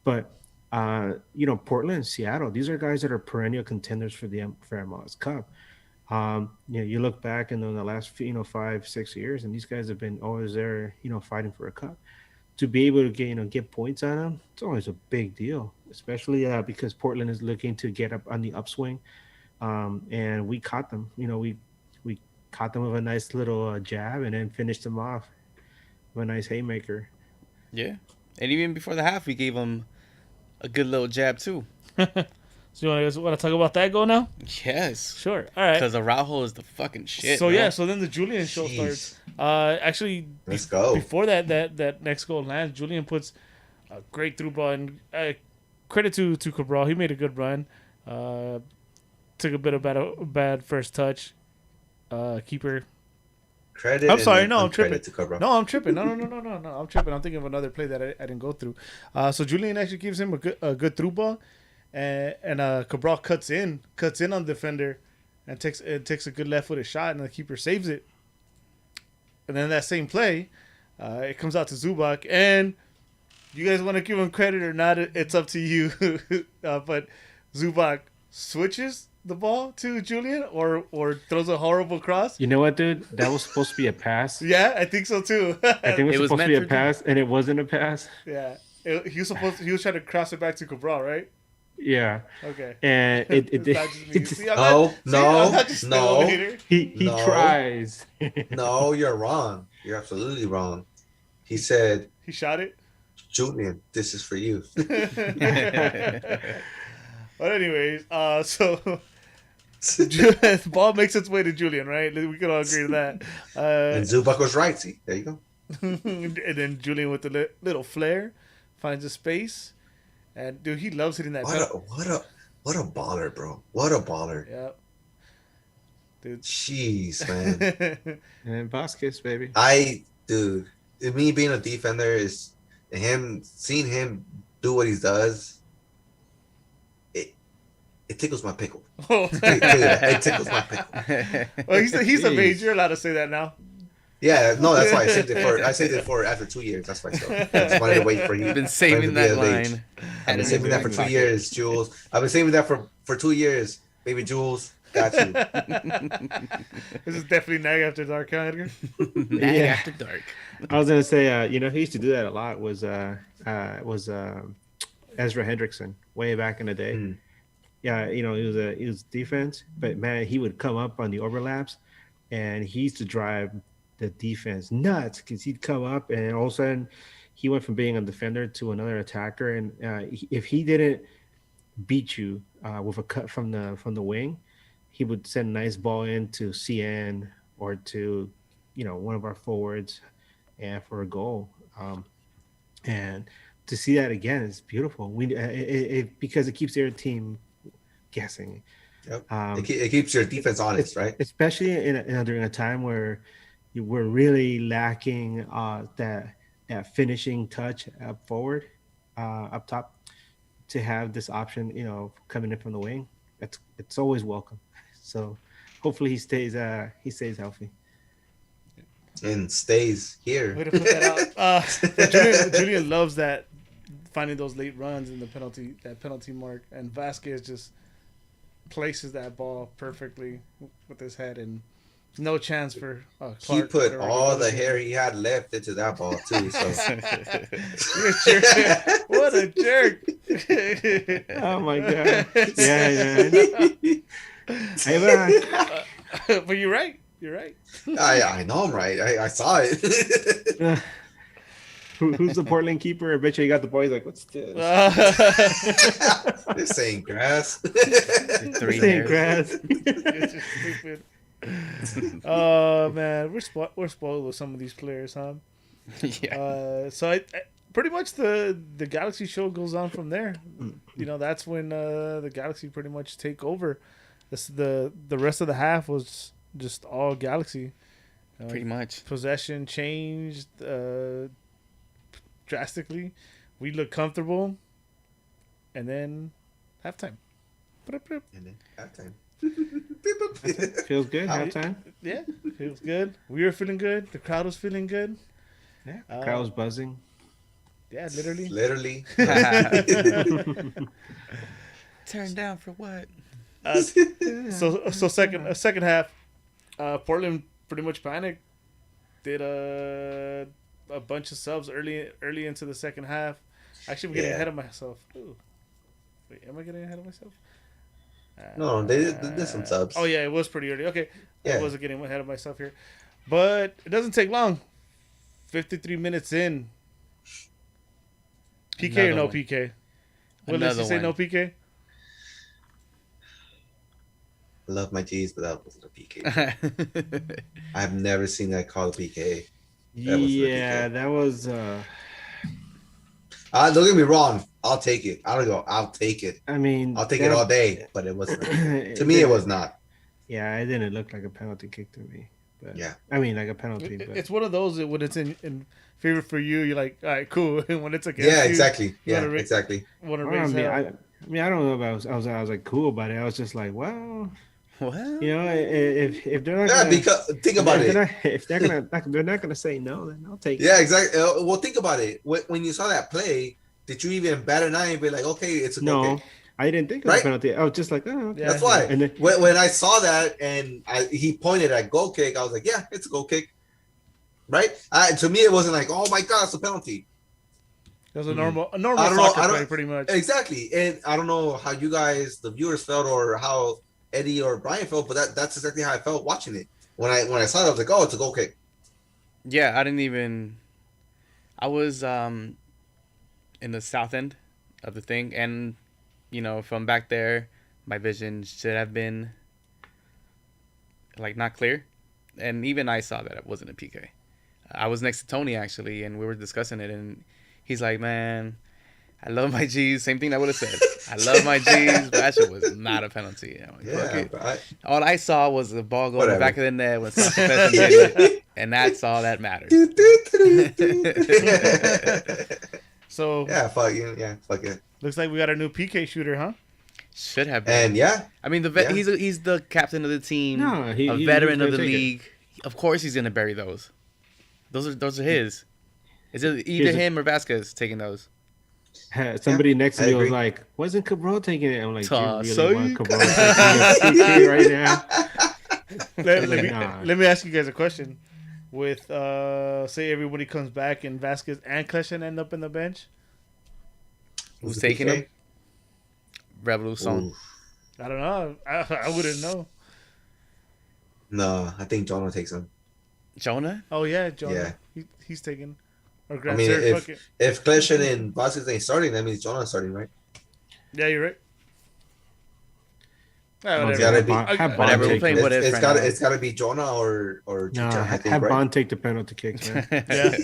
But Portland, Seattle, these are guys that are perennial contenders for the for MLS Cup. You look back in the last 5-6 years, and these guys have been always there, fighting for a cup. To be able to get points on them, it's always a big deal, especially because Portland is looking to get up on the upswing, and we caught them. We caught them with a nice little jab, and then finished them off with a nice haymaker. Yeah, and even before the half, we gave them a good little jab too. So you want to talk about that goal now? Yes, Sure. All right. because Araujo is the fucking shit. So bro. yeah, so then the Julian show Jeez. starts. Actually, Let's go. Before that next goal lands, Julian puts a great through ball. And credit to Cabral, he made a good run. Took a bit of bad first touch. Keeper. Credit. I'm sorry, and no, I'm uncredit tripping. to Cobra. No, I'm tripping. No, I'm tripping. I'm thinking of another play that I didn't go through. So Julian actually gives him a good through ball, and Cabral cuts in on the defender, and takes a good left-footed shot, and the keeper saves it. And then that same play, it comes out to Zubac, and you guys want to give him credit or not? It's up to you. But Zubac switches the ball to Julian, or throws a horrible cross. You know what, dude? That was supposed to be a pass. Yeah, I think so too. I think it was It was supposed to meant be a for pass, and it wasn't a pass. Yeah, he was trying to cross it back to Cabral, right? Yeah, Okay. and it It's not just me. it See, I'm No, I'm not just no. an elevator. he No. tries. No, you're wrong. You're absolutely wrong. He said, He shot it. Julian, this is for you. But anyways, so the ball makes its way to Julian, right? We can all agree to that. And Zubac was right. See, there you go. And then Julian with the little flare finds a space, and dude, he loves hitting that. What a baller, bro. What a baller. Yeah. Dude. Jeez, man. And Vasquez, baby. Dude, me being a defender is seeing him do what he does. It tickles my pickle. Oh. It tickles my pickle. Well, he's a Jeez. mage. You're allowed to say that now. Yeah, no, that's why I saved it for after 2 years. That's why. So I just wanted to wait for you. You've been saving that line. I've been saving that for 2 years, Jules. I've been saving that for 2 years, baby Jules. Got you. This is definitely Night After Dark, huh, Edgar? Night Yeah. after dark. I was gonna say, he used to do that a lot. Was Ezra Hendrickson way back in the day? Hmm. Yeah, he was defense, but man, he would come up on the overlaps, and he used to drive the defense nuts because he'd come up, and all of a sudden, he went from being a defender to another attacker, and if he didn't beat you with a cut from the wing, he would send a nice ball in to CN or to one of our forwards, and for a goal. And to see that again is beautiful. Because it keeps their team guessing. Yep. It keeps your defense honest, right? Especially during a time where we're really lacking that that finishing touch up forward, up top, to have this option, coming in from the wing. It's always welcome. So hopefully he stays healthy. And stays Way here. to put that out. But Julian loves that, finding those late runs in the penalty mark, and Vasquez just places that ball perfectly with his head, and no chance for He Clark, put whatever all he the does. hair he had left into that ball too. So What a jerk! Oh my god! Yeah, man. Hey, man. But you're right. You're right. I know I'm right. I saw it. Who's the Portland keeper? I bet you got the boys like, what's this? This ain't grass. Three This ain't hairs. grass. It's just stupid. Oh man, we're spoiled with some of these players, huh? Yeah. So I pretty much the Galaxy show goes on from there. That's when the Galaxy pretty much take over. The rest of the half was just all Galaxy. Pretty much. Possession changed drastically. We looked comfortable, and then halftime. And then halftime. Feels good. How- Halftime. Yeah, it was good. We were feeling good. The crowd was feeling good. Yeah. Crowd was buzzing. Yeah, literally. Literally. Turn down for what? So second half, Portland pretty much panicked. Did a bunch of subs early into the second half. Actually, I'm getting Yeah. ahead of myself. Ooh. Wait, am I getting ahead of myself? No, they did some subs. Oh yeah, it was pretty early. Okay, I Yeah. wasn't getting ahead of myself here, but it doesn't take long. 53 minutes in. PK or Another no one. PK? Will you Another say no one. PK? I love my G's, but that wasn't a PK. I've never seen that called a PK. That was the Yeah, PK. that was. Don't get me wrong. I'll take it. I'll take it. I mean, I'll take it all day. But it wasn't. To me, it was not. Yeah, it didn't look like a penalty kick to me. But Yeah. I mean, like a penalty. But It's one of those that when it's in favor for you, you're like, all right, cool. And when it's against Yeah, you, exactly. Yeah, wanna ra- exactly. want to I raise mean, hell. I don't know if I was like cool about it. I was just like, well, Well, if they're not Yeah, gonna, because think about if it. they're not gonna say no, then I'll take it. Yeah, exactly. Well, think about it. When you saw that play, did you even bat an eye and be like, okay, it's a No, goal kick? I didn't think it was Right? a penalty. I was just like, oh, okay. Yeah. That's why. And then, When I saw that and he pointed at goal kick, I was like, yeah, it's a goal kick. Right? To me, it wasn't like, oh my God, it's a penalty. It was a I normal don't know, soccer I don't- play, pretty much. Exactly. And I don't know how you guys, the viewers, felt or how Eddie or Brian felt, but that's exactly how I felt watching it. When I saw it, I was like, oh, it's a goal kick. yeah, I didn't even. I was in the south end of the thing, and from back there, my vision should have been like not clear, and even I saw that it wasn't a PK. I was next to Tony actually, and we were discussing it, and he's like, "Man, I love my G's." Same thing I would have said. I love my G's, but that shit was not a penalty. I'm like, fuck Yeah, it. but All I saw was the ball go in the Whatever. back of the net when Sasha Fessenden did it, and that's all that matters. So yeah, fuck it. looks like we got a new PK shooter, huh? Should have been. And yeah, I mean, Yeah. he's the captain of the team, No, a he's veteran gonna of the take it. league. Of course, he's gonna bury those. Those are his. Is it either Here's a- him or Vasquez taking those? somebody next to I me was agree. like, "Wasn't Cabral taking it?" I'm like, "Do Toss. you really want Cabral taking a PK right now?" Nah. Let me ask you guys a question. With say everybody comes back and Vasquez and Kleshan end up in the bench, Who's Was it taking PK? him? Revolution. Ooh. I don't know. I wouldn't know. No, I think Jonah takes him. Jonah? Oh yeah, Jonah. Yeah. He's taken. Or I Grand mean, Sir, fuck it. if Kleshan and Vasquez ain't starting, that means Jonah's starting, right? Yeah, you're right. Oh, Whatever. gotta be- I- have Whatever, Bond we're take playing it. what if It's right got now. it's got to be Jonah or No, Chicha, I think, have right? Bond take the penalty kicks, man. Yeah.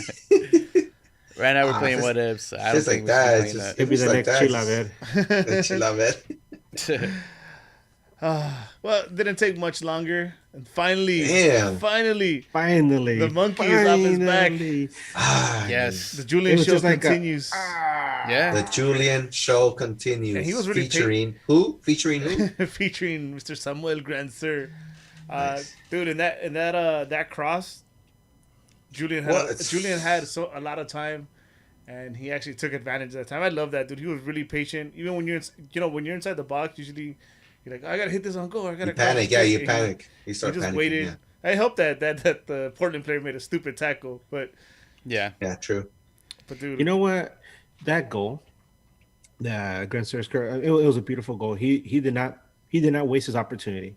Right now we're Ah, playing just- what ifs. So I don't just think like we that, should just- be He'll be the Just like next that. Chila, man. Chila, man. playing Well, it didn't take much longer, and finally, Damn. finally, Finally, the monkey is off his back. finally. Yes. The It Julian was show just like continues. Yeah. The Julian show continues. And he was really featuring who? Featuring who? Featuring Mr. Samuel Grandsir. Nice. Dude, in that cross, Julian had What? a lot of time, and he actually took advantage of that time. I love that, dude. He was really patient. Even when when you're inside the box, usually you're like, I gotta hit this on goal. I gotta You panic. Yeah, you And panic. You He start just panicking. waited. I hope that the Portland player made a stupid tackle, but Yeah. Yeah, true. dude, You know what? That goal, the Grand Sir, it was a beautiful goal. He did not waste his opportunity.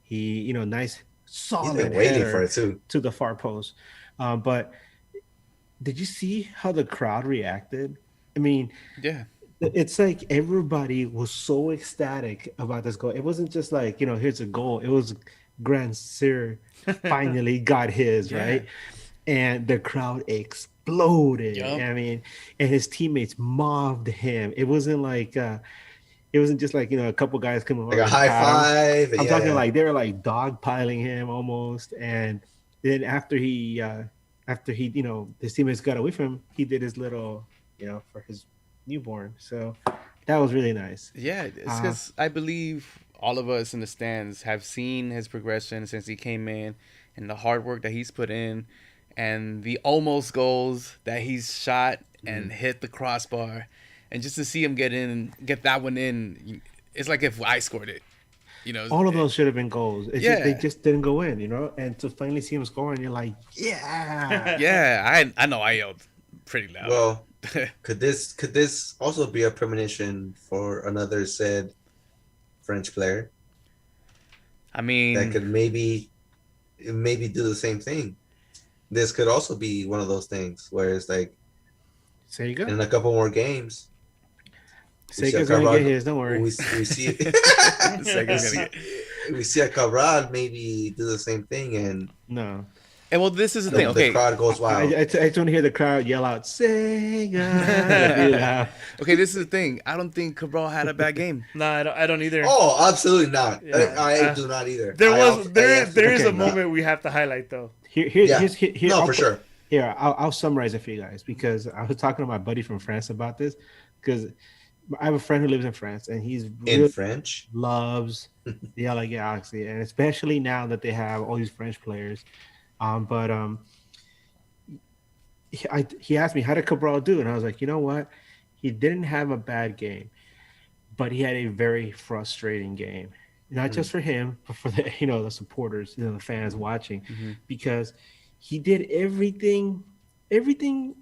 He nice He's solid been waiting header for it too. to the far post. But did you see how the crowd reacted? I mean, Yeah. it's like everybody was so ecstatic about this goal. It wasn't just like, here's a goal. It was Grand Sir finally got his, Yeah. right? And the crowd exploded. Yup. I mean, and his teammates mobbed him. It wasn't like it wasn't just like, a couple guys coming over Like a and high pat him. five. I'm yeah. talking like they were like dogpiling him almost. And then after he his teammates got away from him, he did his little, for his newborn. So that was really nice. Yeah, it's because I believe all of us in the stands have seen his progression since he came in and the hard work that he's put in and the almost goals that he's shot and hit the crossbar. And just to see him get that one in, it's like if I scored it. All of those should have been goals. It's Yeah. just, they just didn't go in, And to finally see him scoring, you're like, yeah. Yeah, I know I yelled pretty loud. Well, could this also be a premonition for another said French player I mean, that could maybe do the same thing? This could also be one of those things where it's like There you go. in a couple more games, Sega's going to get his, don't worry. we see Sega's gonna get- we see a Cabral maybe do the same thing, and No. and well, this is the thing. the Okay, crowd goes wild. I just want to hear the crowd yell out, Sega. Really loud. okay, this is the thing. I don't think Cabral had a bad game. nah, I don't either. Oh, absolutely not. Yeah. I do not either. There is Okay, a moment we have to highlight though. Here, Yeah. here, No, I'll for sure. Here, I'll summarize it for you guys because I was talking to my buddy from France about this because I have a friend who lives in France and he's In really French, loves the LA Galaxy, and especially now that they have all these French players. He asked me, how did Cabral do? And I was like, you know what? He didn't have a bad game, but he had a very frustrating game. Not just for him, but for the the supporters, the fans watching, because he did everything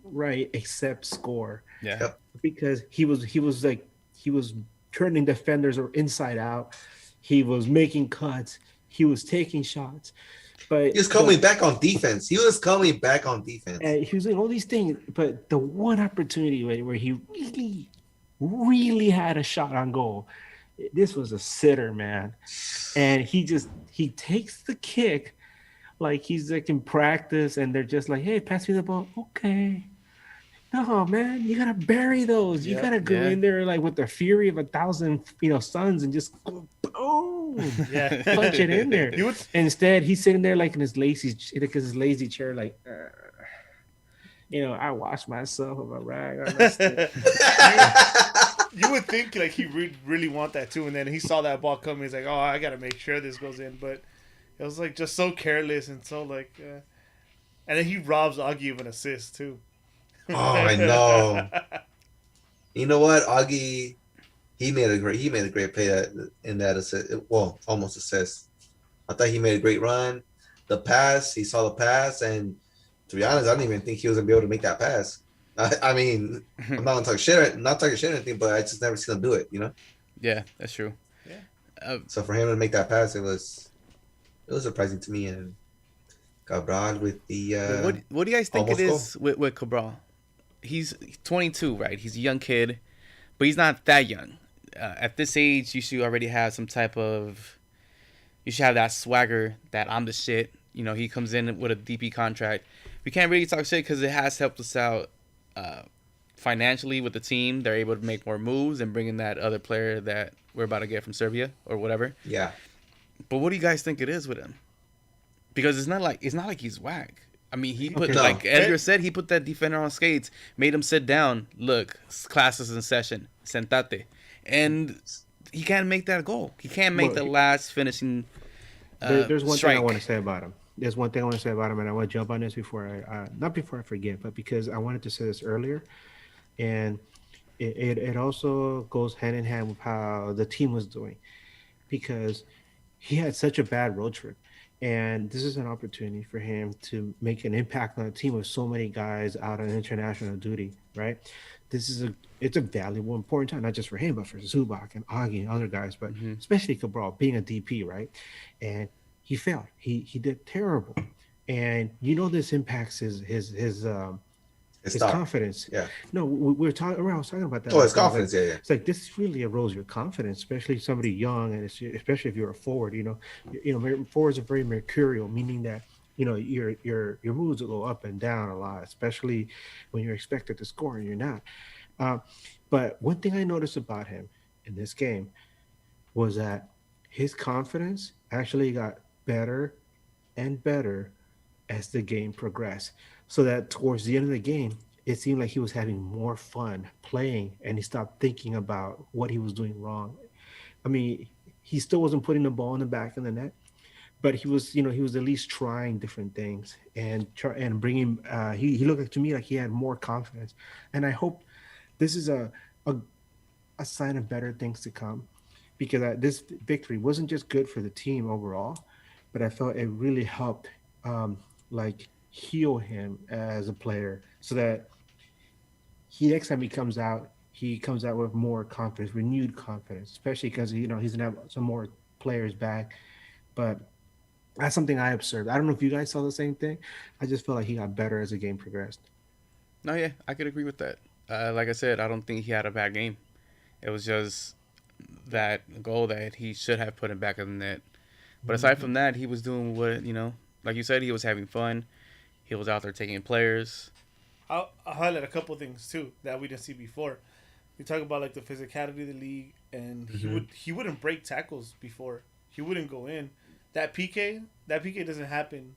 right except score. Yeah. Yep. Because he was turning defenders inside out. He was making cuts. He was taking shots. But he was coming back on defense. He was coming back on defense. and he was doing all these things, but the one opportunity where he really, really had a shot on goal, this was a sitter, man. And he takes the kick like he's like in practice, and they're just like, "Hey, pass me the ball." Okay. No, man, you gotta bury those. You Yep, gotta go yeah. in there like with the fury of 1,000, suns, and just go boom, Yeah. punch it in there. You would Instead, he's sitting there like in his lazy chair, like, I wash myself with a rag on my stick. you would think like he really want that too, and then he saw that ball coming. He's like, "Oh, I gotta make sure this goes in." But it was like just so careless and so like, and then he robs Augie of an assist too. Oh, I know. You know what, Augie? He made a great play in that assist. Well, almost assist. I thought he made a great run. The pass, he saw the pass, and to be honest, I didn't even think he was gonna be able to make that pass. I mean, I'm not talking shit or anything, but I just never seen him do it. Yeah, that's true. So for him to make that pass, it was surprising to me. And Cabral with the What do you guys think it almost is with Cabral? He's 22, right? He's a young kid, but he's not that young. At this age, you should already have some type of. You should have that swagger that I'm the shit. He comes in with a DP contract. We can't really talk shit because it has helped us out financially with the team. They're able to make more moves and bring in that other player that we're about to get from Serbia or whatever. Yeah. But what do you guys think it is with him? Because it's not like he's whack. I mean, he put Okay. like No. Edgar said, he put that defender on skates, made him sit down. Look, class is in session. Sentate, and he can't make that goal. He can't make Well, the last finishing. There's one strike. thing I want to say about him. There's one thing I want to say about him, and I want to jump on this before not before I forget, but because I wanted to say this earlier, and it also goes hand in hand with how the team was doing, because he had such a bad road trip, and this is an opportunity for him to make an impact on a team with so many guys out on international duty, right? It's a valuable, important time, not just for him, but for Zubac and Augie and other guys, but especially Cabral being a DP, right? And he failed. He did terrible, and this impacts his Stop. confidence. Yeah. No, we were talking. I was talking about that. Oh, his I was like, confidence. Yeah. It's like this really erodes your confidence, especially somebody young, and especially if you're a forward. Forwards are very mercurial, meaning that your moves will go up and down a lot, especially when you're expected to score and you're not. But one thing I noticed about him in this game was that his confidence actually got better and better as the game progressed. So that towards the end of the game, it seemed like he was having more fun playing, and he stopped thinking about what he was doing wrong. I mean, he still wasn't putting the ball in the back of the net, but he was at least trying different things and bringing. He looked like, to me, like he had more confidence, and I hope this is a sign of better things to come, because this victory wasn't just good for the team overall, but I felt it really helped heal him as a player, so that next time he comes out with more confidence, renewed confidence, especially because he's gonna have some more players back. But that's something I observed. I don't know if you guys saw the same thing. I just felt like he got better as the game progressed. No, yeah, I could agree with that. Like I said, I don't think he had a bad game. It was just that goal that he should have put him back in the net. But aside from that, he was doing what, like you said, he was having fun. He was out there taking players. I'll highlight a couple things too that we didn't see before. We talk about like the physicality of the league, and he wouldn't break tackles before. He wouldn't go in. That PK doesn't happen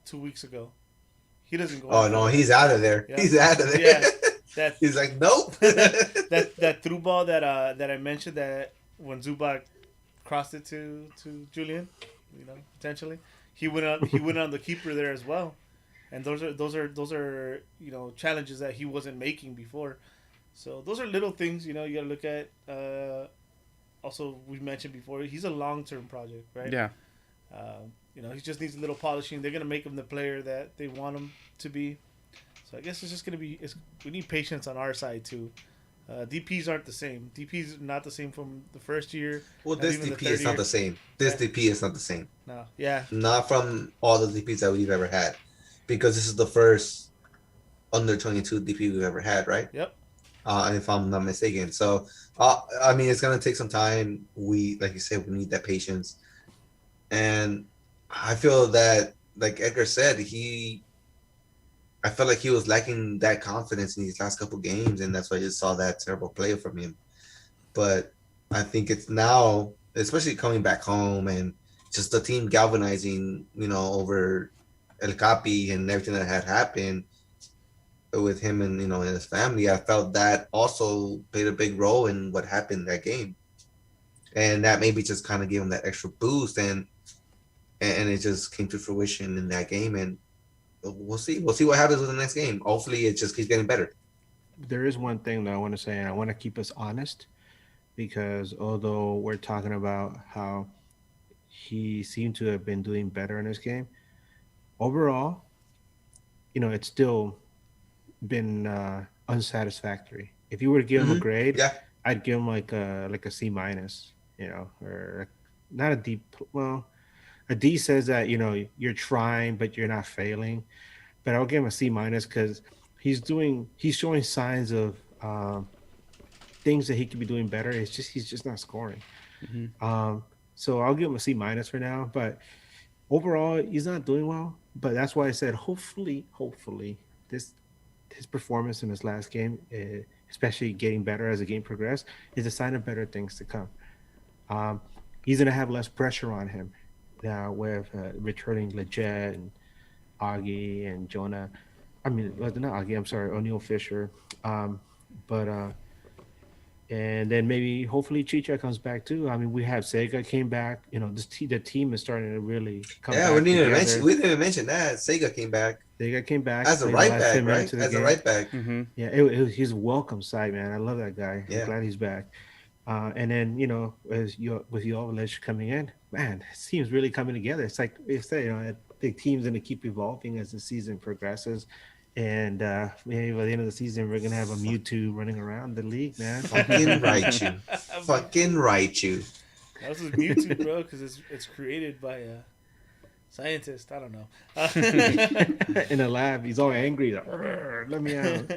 2 weeks ago. He doesn't go. Oh no, he's out of there. Yeah. He's out of there. Yeah, He's like, nope. that through ball that I mentioned, that when Zubac crossed it to Julian, potentially he went on the keeper there as well, and those are challenges that he wasn't making before. So those are little things you got to look at. Also, we mentioned before, he's a long-term project, right? Yeah. He just needs a little polishing. They're gonna make him the player that they want him to be. So I guess it's just gonna be. We need patience on our side too. DPs aren't the same. DPs not the same from the first year. Well, not this even the DP third is not year. the same. This Yeah. DP is not the same. No, yeah, Not from all the DPs that we've ever had, because this is the first under 22 DP we've ever had, right? yep. If I'm not mistaken. So, I mean, it's gonna take some time. Like you said, we need that patience, and I feel that, like Edgar said, I felt like he was lacking that confidence in these last couple games, and that's why I just saw that terrible play from him. But I think it's now, especially coming back home and just the team galvanizing, over El Capi and everything that had happened with him and and his family. I felt that also played a big role in what happened that game, and that maybe just kind of gave him that extra boost, and it just came to fruition in that game. And we'll see what happens with the next game. Hopefully it just keeps getting better. There is one thing that I want to say, and I want to keep us honest, because although we're talking about how he seemed to have been doing better in this game, overall, it's still been unsatisfactory. If you were to give him a grade, Yeah. I'd give him like a C minus, or not a D. Well, a D says that you're trying but you're not failing, but I'll give him a C minus because he's showing signs of things that he could be doing better. He's just not scoring. So I'll give him a C minus for now, but overall he's not doing well. But that's why I said hopefully his performance in his last game, especially getting better as the game progressed, is a sign of better things to come. He's gonna have less pressure on him now with returning Leggett and Augie and Jonah. I mean, not Augie. I'm sorry, O'Neal Fisher. But and then maybe hopefully Chicha comes back too. I mean, we have Sega came back. You know, the team is starting to really come Yeah, back we didn't even together. mention. We didn't even mention that Sega came back Sega came back as a played the right last back, 10 minutes right? of the As a game. right back. Mm-hmm. Yeah, he's a welcome sight, man. I love that guy. Yeah. I'm glad he's back. And then as you with Jovic coming in, man, this team's really coming together. It's like you said, the team's going to keep evolving as the season progresses, and maybe by the end of the season, we're going to have a Mewtwo running around the league, man. Fucking right, you. Fucking right, you. That was Mewtwo, bro, because it's created by a scientist. I don't know. In a lab, he's all angry. Like, "Arr, let me out.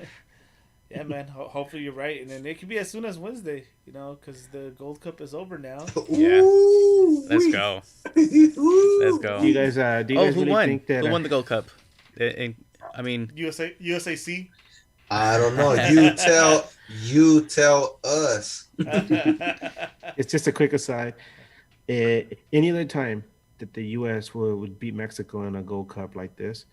Yeah, man. Hopefully you're right, and then it could be as soon as Wednesday. Because the Gold Cup is over now. Yeah. Ooh, Let's wee. go. Ooh. Let's go. Do you guys Who really won? think that Who won the Gold Cup? I mean, USAC. I don't know. You tell us. it's just a quick aside. Any other time that the U.S. would beat Mexico in a Gold Cup like this,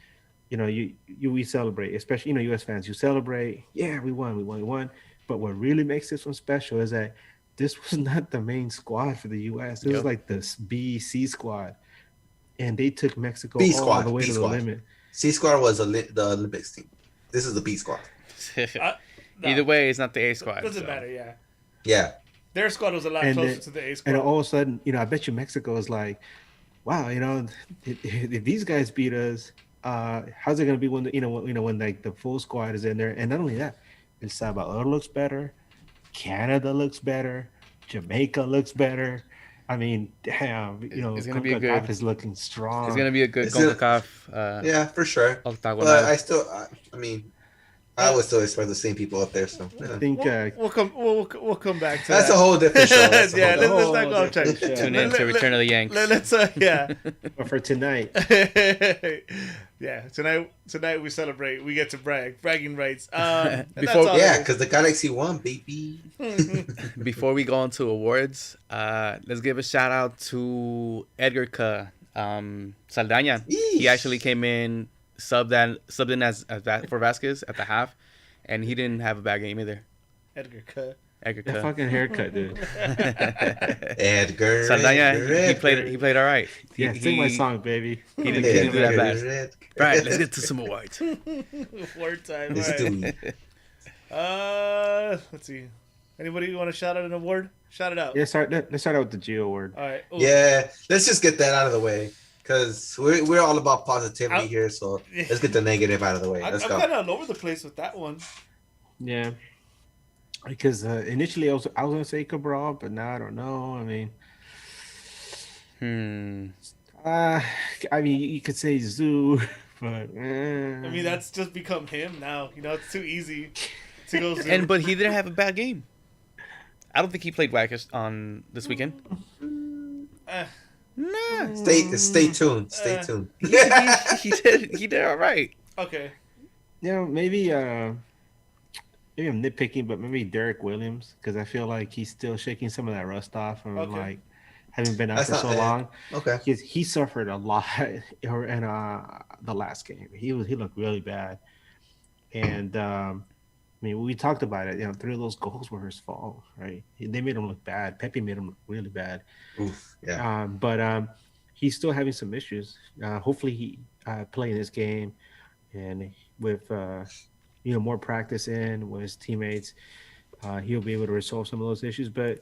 we celebrate, especially U.S. fans. You celebrate, yeah, we won. But what really makes this one special is that this was not the main squad for the U.S. It was Yep. like the B-C squad, and they took Mexico B all squad, the way B to squad. the limit. C squad was the Olympics team. This is the B squad. No, either way, it's not the A squad. doesn't so. matter. Yeah, Yeah. their squad was a lot And closer then- to the A And squad. all of a sudden, I bet you Mexico is like, wow, if these guys beat us, how's it going to be when when like the full squad is in there? And not only that, El Salvador looks better, Canada looks better, Jamaica looks better. I mean, damn, It's gonna be a CONCACAF good- is looking strong. It's gonna be a good It's gonna- CONCACAF Yeah, for sure. octagonal. But I would still expect the same people up there. So I yeah. think We'll come back to That's that. a whole different show. That's a Yeah, whole let's not go off different track. show. Tune in to Return of the Yanks. Let's yeah. but for tonight, Yeah, tonight we celebrate. We get to bragging rights. And that's Before- all Yeah, it is. because the Galaxy won, baby. Before we go on to awards, let's give a shout out to Edgar Saldaña. He Yeesh. actually came in, subbed in as for Vasquez at the half, and he didn't have a bad game either. Edgar K. Edgar that fucking haircut, dude. Edgar. Saldaña, he played all right. Yeah, sing my song, baby. He didn't do that bad. Edgar. Right, let's get to some awards. Word time. Let's All do right. it. Let's see. Anybody want to shout out an award? Shout it out. Let's start out with the Geo word. All right. Ooh. Yeah, let's just get that out of the way. Because we're all about positivity I'm- here. So let's get the negative out of the way. I'm Let's kind go. of all over the place with that one. Yeah, because initially I was gonna say Cabral, but now I don't know. I mean, you could say Zoo, but I mean, that's just become him now. It's too easy to go. Zoom. But he didn't have a bad game. I don't think he played wackers on this weekend. Nah. Stay tuned. Stay tuned. He did all right. Okay. maybe maybe I'm nitpicking, but maybe Derek Williams, because I feel like he's still shaking some of that rust off from Okay. like having been out That's for not so bad. long. Okay. He suffered a lot in the last game. He looked really bad, and I mean we talked about it. 3 of those goals were his fault, right? They made him look bad. Pepe made him look really bad. Oof. Yeah. But he's still having some issues. Hopefully he playing this game, and with more practice in with his teammates, he'll be able to resolve some of those issues. But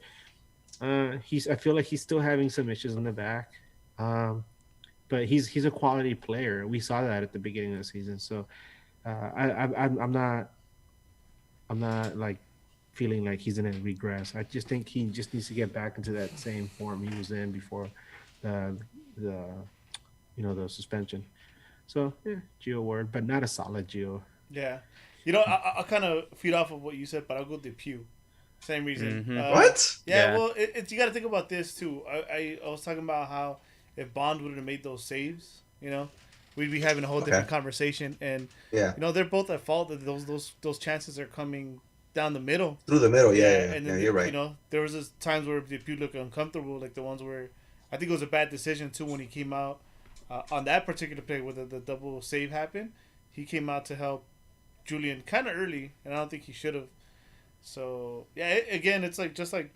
I feel like he's still having some issues in the back. But he's a quality player. We saw that at the beginning of the season. So I'm not like feeling like he's gonna regress. I just think he just needs to get back into that same form he was in before the suspension. So yeah, Gio word, but not a solid Gio. Yeah. I'll kind of feed off of what you said, but I'll go Depew. Same reason. Mhm. What? Yeah, Yeah. well, it's you got to think about this too. I was talking about how if Bond would have made those saves, we'd be having a whole different Okay. conversation. And Yeah. they're both at fault that those chances are coming down the middle. Through the middle, yeah, And then you're right. You know, there was this times where if you look uncomfortable, like the ones where I think it was a bad decision too when he came out on that particular play where the double save happened. He came out to help Julian kind of early, and I don't think he should have. So yeah, again, it's like just like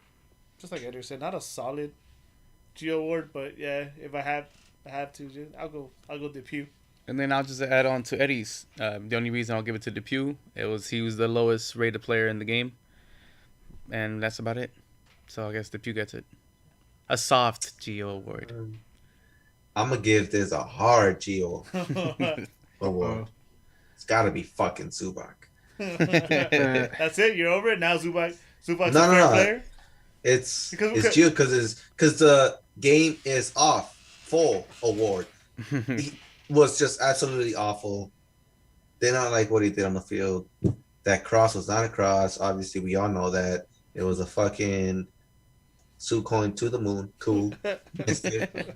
Edgar said, not a solid Gio award, but yeah, if I have to, I'll go DePuy. And then I'll just add on to Eddie's. The only reason I'll give it to DePuy, he was the lowest rated player in the game, and that's about it. So I guess DePuy gets it. A soft Gio award. I'm gonna give this a hard Gio award. It's gotta be fucking Zubac. That's it. You're over it now. Zubac's No, a fair player. It's Because- Gio because the game is off. Full award. He was just absolutely awful. Did not like what he did on the field. That cross was not a cross. Obviously, we all know that. It was a fucking Sue coin to the moon. Cool. Missed it.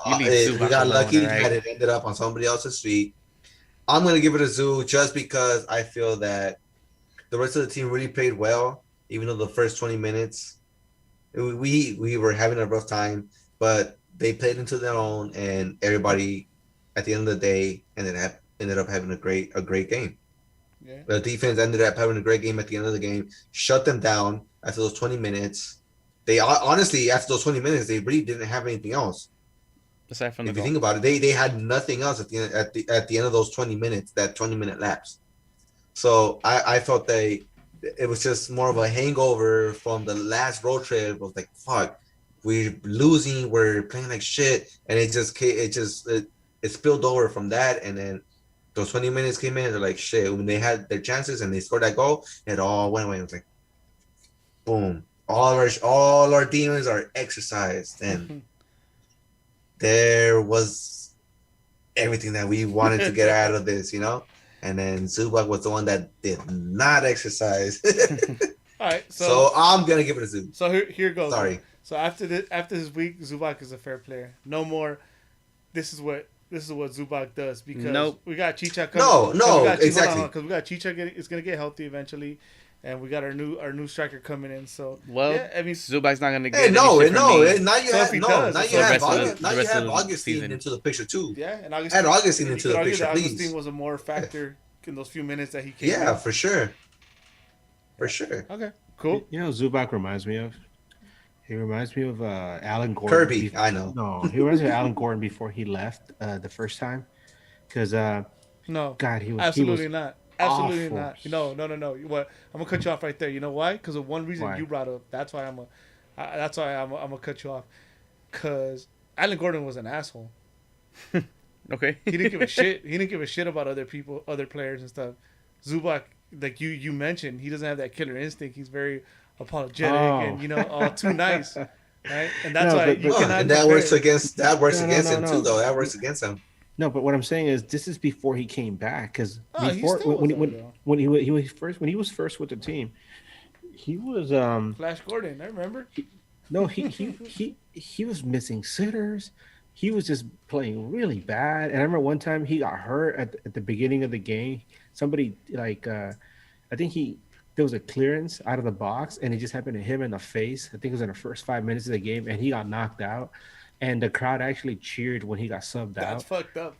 You leave We Zubac got alone, lucky alright? that it ended up on somebody else's feet. I'm gonna give it a Zoo just because I feel that the rest of the team really played well, even though the first 20 minutes we were having a rough time, but they played into their own, and everybody at the end of the day ended up having a great game. Yeah. The defense ended up having a great game at the end of the game, shut them down after those 20 minutes. They honestly, after those 20 minutes, they really didn't have anything else. Aside from the If you goal. think about it, they had nothing else at the end of those 20 minutes, that 20-minute lapse. So I felt it was just more of a hangover from the last road trip. It was like, fuck, we're losing, we're playing like shit, and it spilled over from that, and then those 20 minutes came in, they're like, shit, when they had their chances and they scored that goal, it all went away. It was like, boom, all our demons are exercised, and there was everything that we wanted to get out of this, you know? And then Zubac was the one that did not exercise. All right. So I'm going to give it a Zoo. So here goes. Sorry. So after this week, Zubac is a fair player. No more. This is what Zubac does because Nope. we got Chicha No, exactly. Because we got Chicha is gonna get healthy eventually, and we got our new striker coming in. So Well, yeah, I mean, Zubac's not gonna get Hey, no, any shit from me. now you So have if he no, does, now it's you the have rest of August, the- now the you rest have of the Augustine season. into the picture too. yeah, and Augustine, Add Augustine you into could the argue picture, that please. Augustine was a more factor in those few minutes that he came. Yeah, in. for sure. For sure. Okay. Cool. You know, Zubac reminds me of. He reminds me of Alan Gordon. Kirby, I know. No, he reminds me of Alan Gordon before he left the first time, because No. God, he was Absolutely not. Absolutely awful. not. No. What? I'm gonna cut you off right there. You know why? Because of one reason Why? you brought up. That's why I'm gonna cut you off. Because Alan Gordon was an asshole. Okay. He didn't give a shit. He didn't give a shit about other people, other players and stuff. Zubac, like you mentioned, he doesn't have that killer instinct. He's very apologetic and all too nice, right? And that's No, why but- you but- cannot. And that works against No, no, him no. too, though. That works against him. No, but what I'm saying is this is before he came back, because Oh, he before still was there, though. when he was first with the team, he was Flash Gordon, I remember. no he was missing sitters. He was just playing really bad. And I remember one time he got hurt at the beginning of the game. Somebody I think there was a clearance out of the box and it just happened to him in the face. I think it was in the first 5 minutes of the game and he got knocked out. And the crowd actually cheered when he got subbed That's out. fucked up.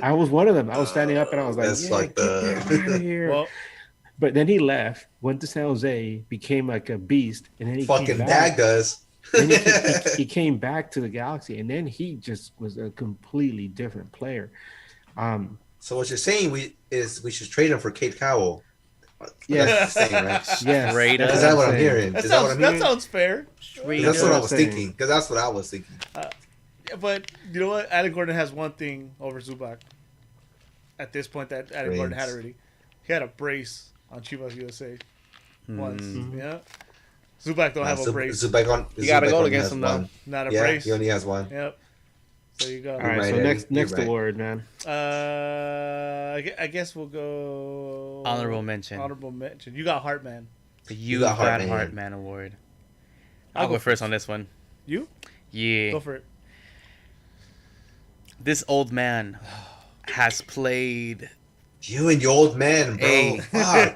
I was one of them. I was standing up and I was like, That's yeah, fucked get up. that out of here. Well, But then he left, went to San Jose, became like a beast, and then he Fucking came Dag back. does. Then he came back to the Galaxy, and then he just was a completely different player. So what you're saying we should trade him for Kate Cowell. Yeah. That's the saying, right? Yes, Straight that's up. Is that what I'm saying. hearing? that Is that what sounds I'm that hearing? sounds fair. That's what I was saying. thinking. Because that's what I was thinking. Yeah, but you know what? Alan Gordon has one thing over Zubac. At this point, that Alan Gordon had Brains. already. He had a brace on Chivas USA once. Mhm. Yeah. Zubac don't have a brace. You got a goal only against has him, though. one. Not a Yeah, brace. he only has one. Yep. There you go. All right, right, so Eddie. next You're right. award, man. I guess we'll go Honorable mention. Honorable mention. You got Heartman. The You You got Got Heartman. Heartman Award. I'll I'll go go first on this one. You Yeah. go for it. This old man has played You and your old man, bro. Hey. Fuck.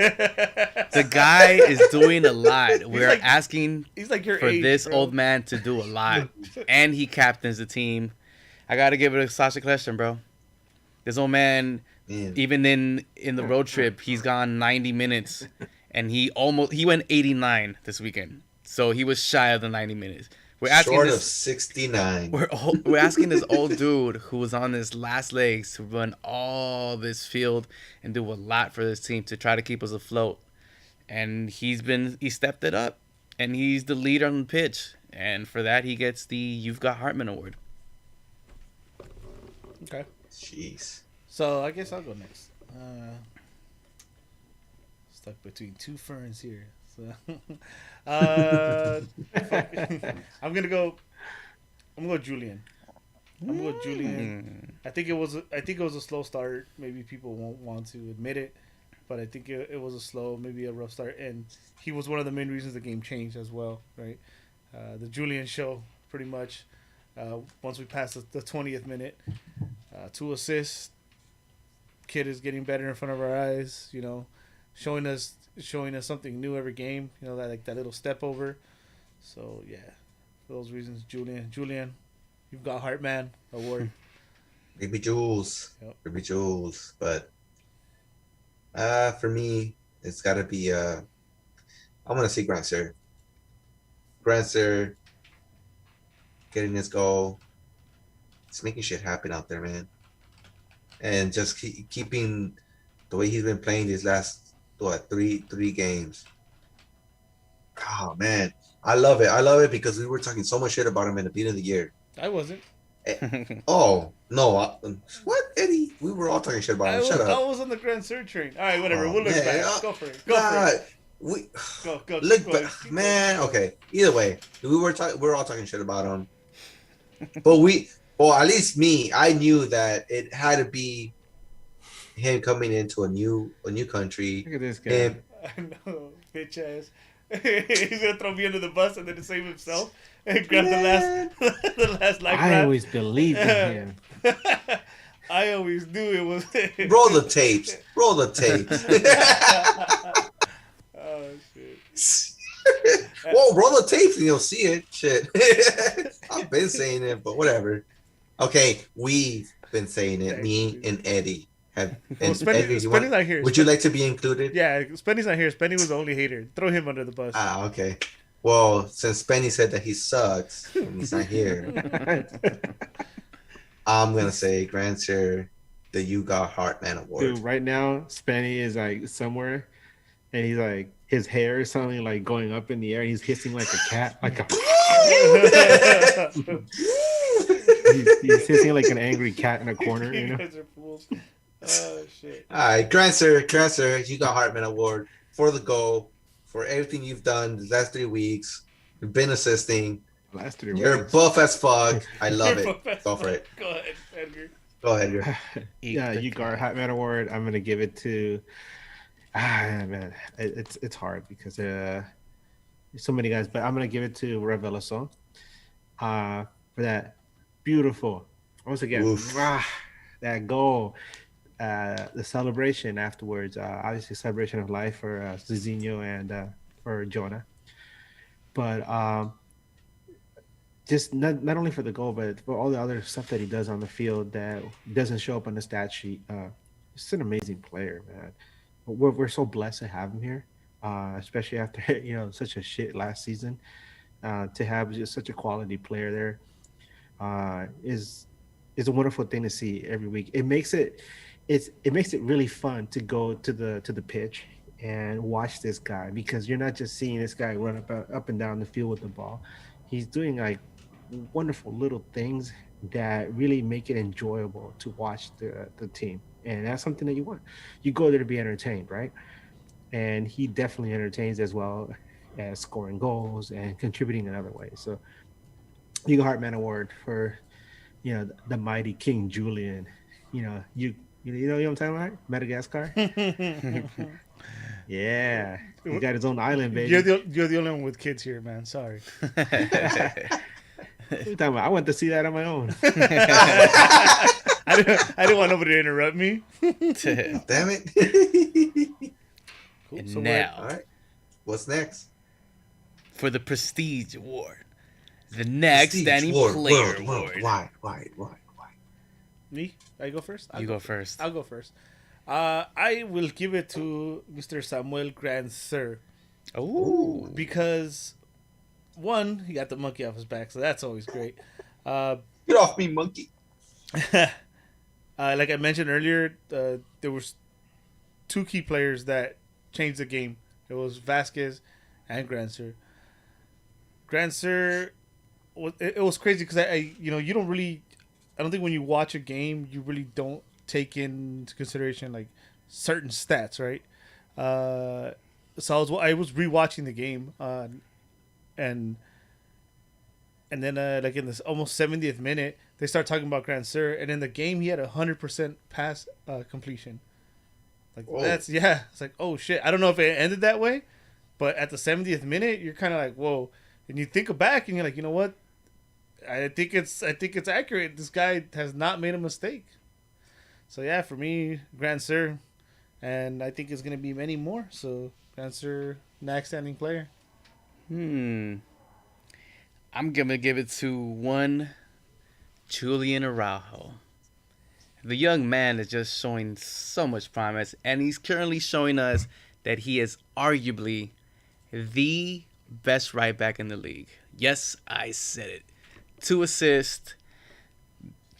The guy is doing a lot. We're like- asking He's like your for age, this bro. old man to do a lot, and he captains the team. I gotta give it a Sasha question, bro. This old man, Man. even in the road trip, he's gone 90 minutes, and he went 89 this weekend, so he was shy of the 90 minutes. We're asking Short of this. 69. We're asking this old dude who was on his last legs to run all this field and do a lot for this team to try to keep us afloat. And he stepped it up, and he's the leader on the pitch. And for that, he gets the You've Got Hartman award. Okay. Jeez. So I guess I'll go next. Stuck between two ferns here. So, I'm gonna go Julian. I'm gonna go Julian. I think it was a slow start. Maybe people won't want to admit it, but I think it was a slow, maybe a rough start, and he was one of the main reasons the game changed as well, right? The Julian show, pretty much. Once we passed the 20th minute, 2 assists. Kid is getting better in front of our eyes. You know, showing us something new every game. You know, that little step over. So yeah, for those reasons, Julian, you've got Heartman award. Baby Jules. Yep. Baby Jules. But for me, it's got to be I'm going to say Grant Sir. Grant Sir getting his goal. It's making shit happen out there, man. And just keeping the way he's been playing these last, three games. Oh, man. I love it. I love it because we were talking so much shit about him in the beginning of the year. I wasn't. Oh, no. What, Eddie? We were all talking shit about him. Shut I up. was on the Grand Sir train. All right, whatever. Oh, we'll look man. back. Go for it. Go for it. Go. Look Keep back, going. man. Okay. Either way, we were all talking shit about him, but at least me, I knew that it had to be him coming into a new country. Look at this guy. Him, I know, bitch ass. He's gonna throw me under the bus and then save himself and grab the last life I raft. always believed in him. I always knew it was. roll the tapes. Roll the tapes. Oh shit. Whoa, roll the tapes and you'll see it. Shit. I've been saying it, but whatever. Okay, we've been saying it. Me and Eddie have. Well, And Eddie, Spenny's not here. would you like to be included? Yeah, Spenny's not here. Spenny was the only hater. Throw him under the bus. Ah, okay. Well, since Spenny said that he sucks and he's not here, I'm gonna say Grand Sir, the You Got Heartman Award. Dude, right now, Spenny is like somewhere, and he's like, his hair is suddenly like going up in the air. He's hissing like a cat, he's hissing like an angry cat in a corner, you You know. guys are fools. Oh shit. All right, Grand Sir, You Got Heartman Award for the goal, for everything you've done the last 3 weeks. You've been assisting. Last 3 You're weeks. buff as fuck. I love it. Go for it. Go ahead, Edgar. Go ahead, Edgar. Yeah, you got Hatman Award. I'm gonna give it to. Man, it's hard because there's so many guys, but I'm gonna give it to Revelason, for that beautiful, once again, Oof. that goal, the celebration afterwards. Obviously, celebration of life for Zizinho and for Jonah, but just not only for the goal, but for all the other stuff that he does on the field that doesn't show up on the stat sheet. He's an amazing player, man. We're so blessed to have him here, especially after such a shit last season. To have just such a quality player there is a wonderful thing to see every week. It makes it really fun to go to the pitch and watch this guy, because you're not just seeing this guy run up and down the field with the ball. He's doing like wonderful little things that really make it enjoyable to watch the team. And that's something that you want. You go there to be entertained, right? And he definitely entertains as well as scoring goals and contributing in other ways. So you got Heartman Award for, the mighty King Julian. You know what I'm talking about? Madagascar? Yeah. He got his own island, baby. You're the only one with kids here, man. Sorry. What are you talking about? I went to see that on my own. I didn't want nobody to interrupt me. Damn it. Cool. And So now, All right. What's next? for the Prestige Award, the next Prestige Standing Award, Player world. Award. Why? me, I go first. You go first. I'll go first. I will give it to Mr. Samuel Grandsir Oh, because one, he got the monkey off his back, so that's always great. Get off me, monkey. Like I mentioned earlier, there was two key players that changed the game. It was Vasquez and Grandsir. Grandsir, it was crazy because you don't really, I don't think when you watch a game you really don't take into consideration like certain stats, right? So I was rewatching the game, and then like in this almost 70th minute, they start talking about Grandsir, and in the game he had 100% pass completion. Like Whoa. It's like, oh shit. I don't know if it ended that way, but at the 70th minute, you're kind of like, whoa. And you think back, and you're like, you know what? I think it's accurate. This guy has not made a mistake. So yeah, for me, Grandsir, and I think it's gonna be many more. So Grandsir, next standing player. I'm gonna give it to one Julian Araujo. The young man is just showing so much promise, and he's currently showing us that he is arguably the best right back in the league. Yes, I said it. 2 assists,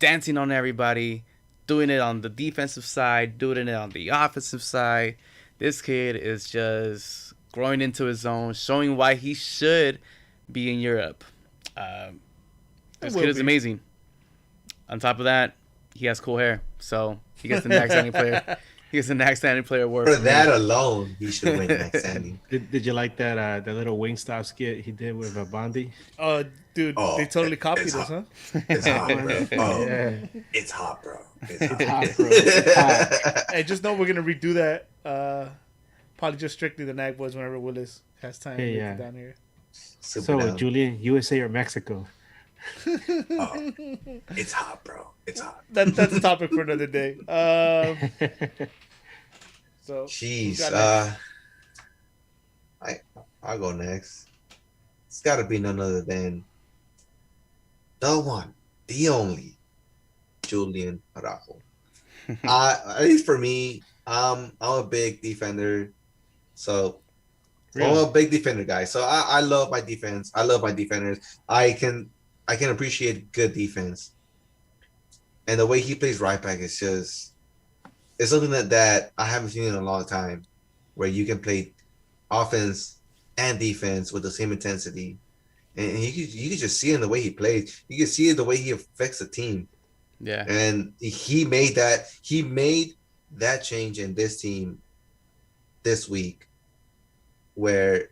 dancing on everybody, doing it on the defensive side, doing it on the offensive side. This kid is just growing into his own, showing why he should be in Europe. This kid is amazing. On top of that, he has cool hair, so he gets the next standing player. He gets the next standing player award. For from that me. alone, he should win next standing. Did you like that the little Wingstop skit he did with Bondi? Dude, Oh, they totally copied it's us, hot. huh? It's hot, bro. Oh, Yeah. it's hot, bro. It's hot. It's hot, bro. It's hot. Hey, just know we're gonna redo that. Probably just strictly the Nag Boys whenever Willis has time to Hey, make yeah. it down here. Super So, down. Julian, USA or Mexico? Oh, it's hot, bro. It's hot. That's a topic for another day. So Jeez. who's got next? I'll go next. It's got to be none other than the one, the only, Julian Araujo. At least for me, I'm a big defender, so I'm a big defender guy. So I love my defense. I love my defenders. I can appreciate good defense, and the way he plays right back is just it's something that I haven't seen in a long time, where you can play offense and defense with the same intensity, and you can just see it in the way he plays. You can see it the way he affects the team. Yeah. And he made that change in this team this week, where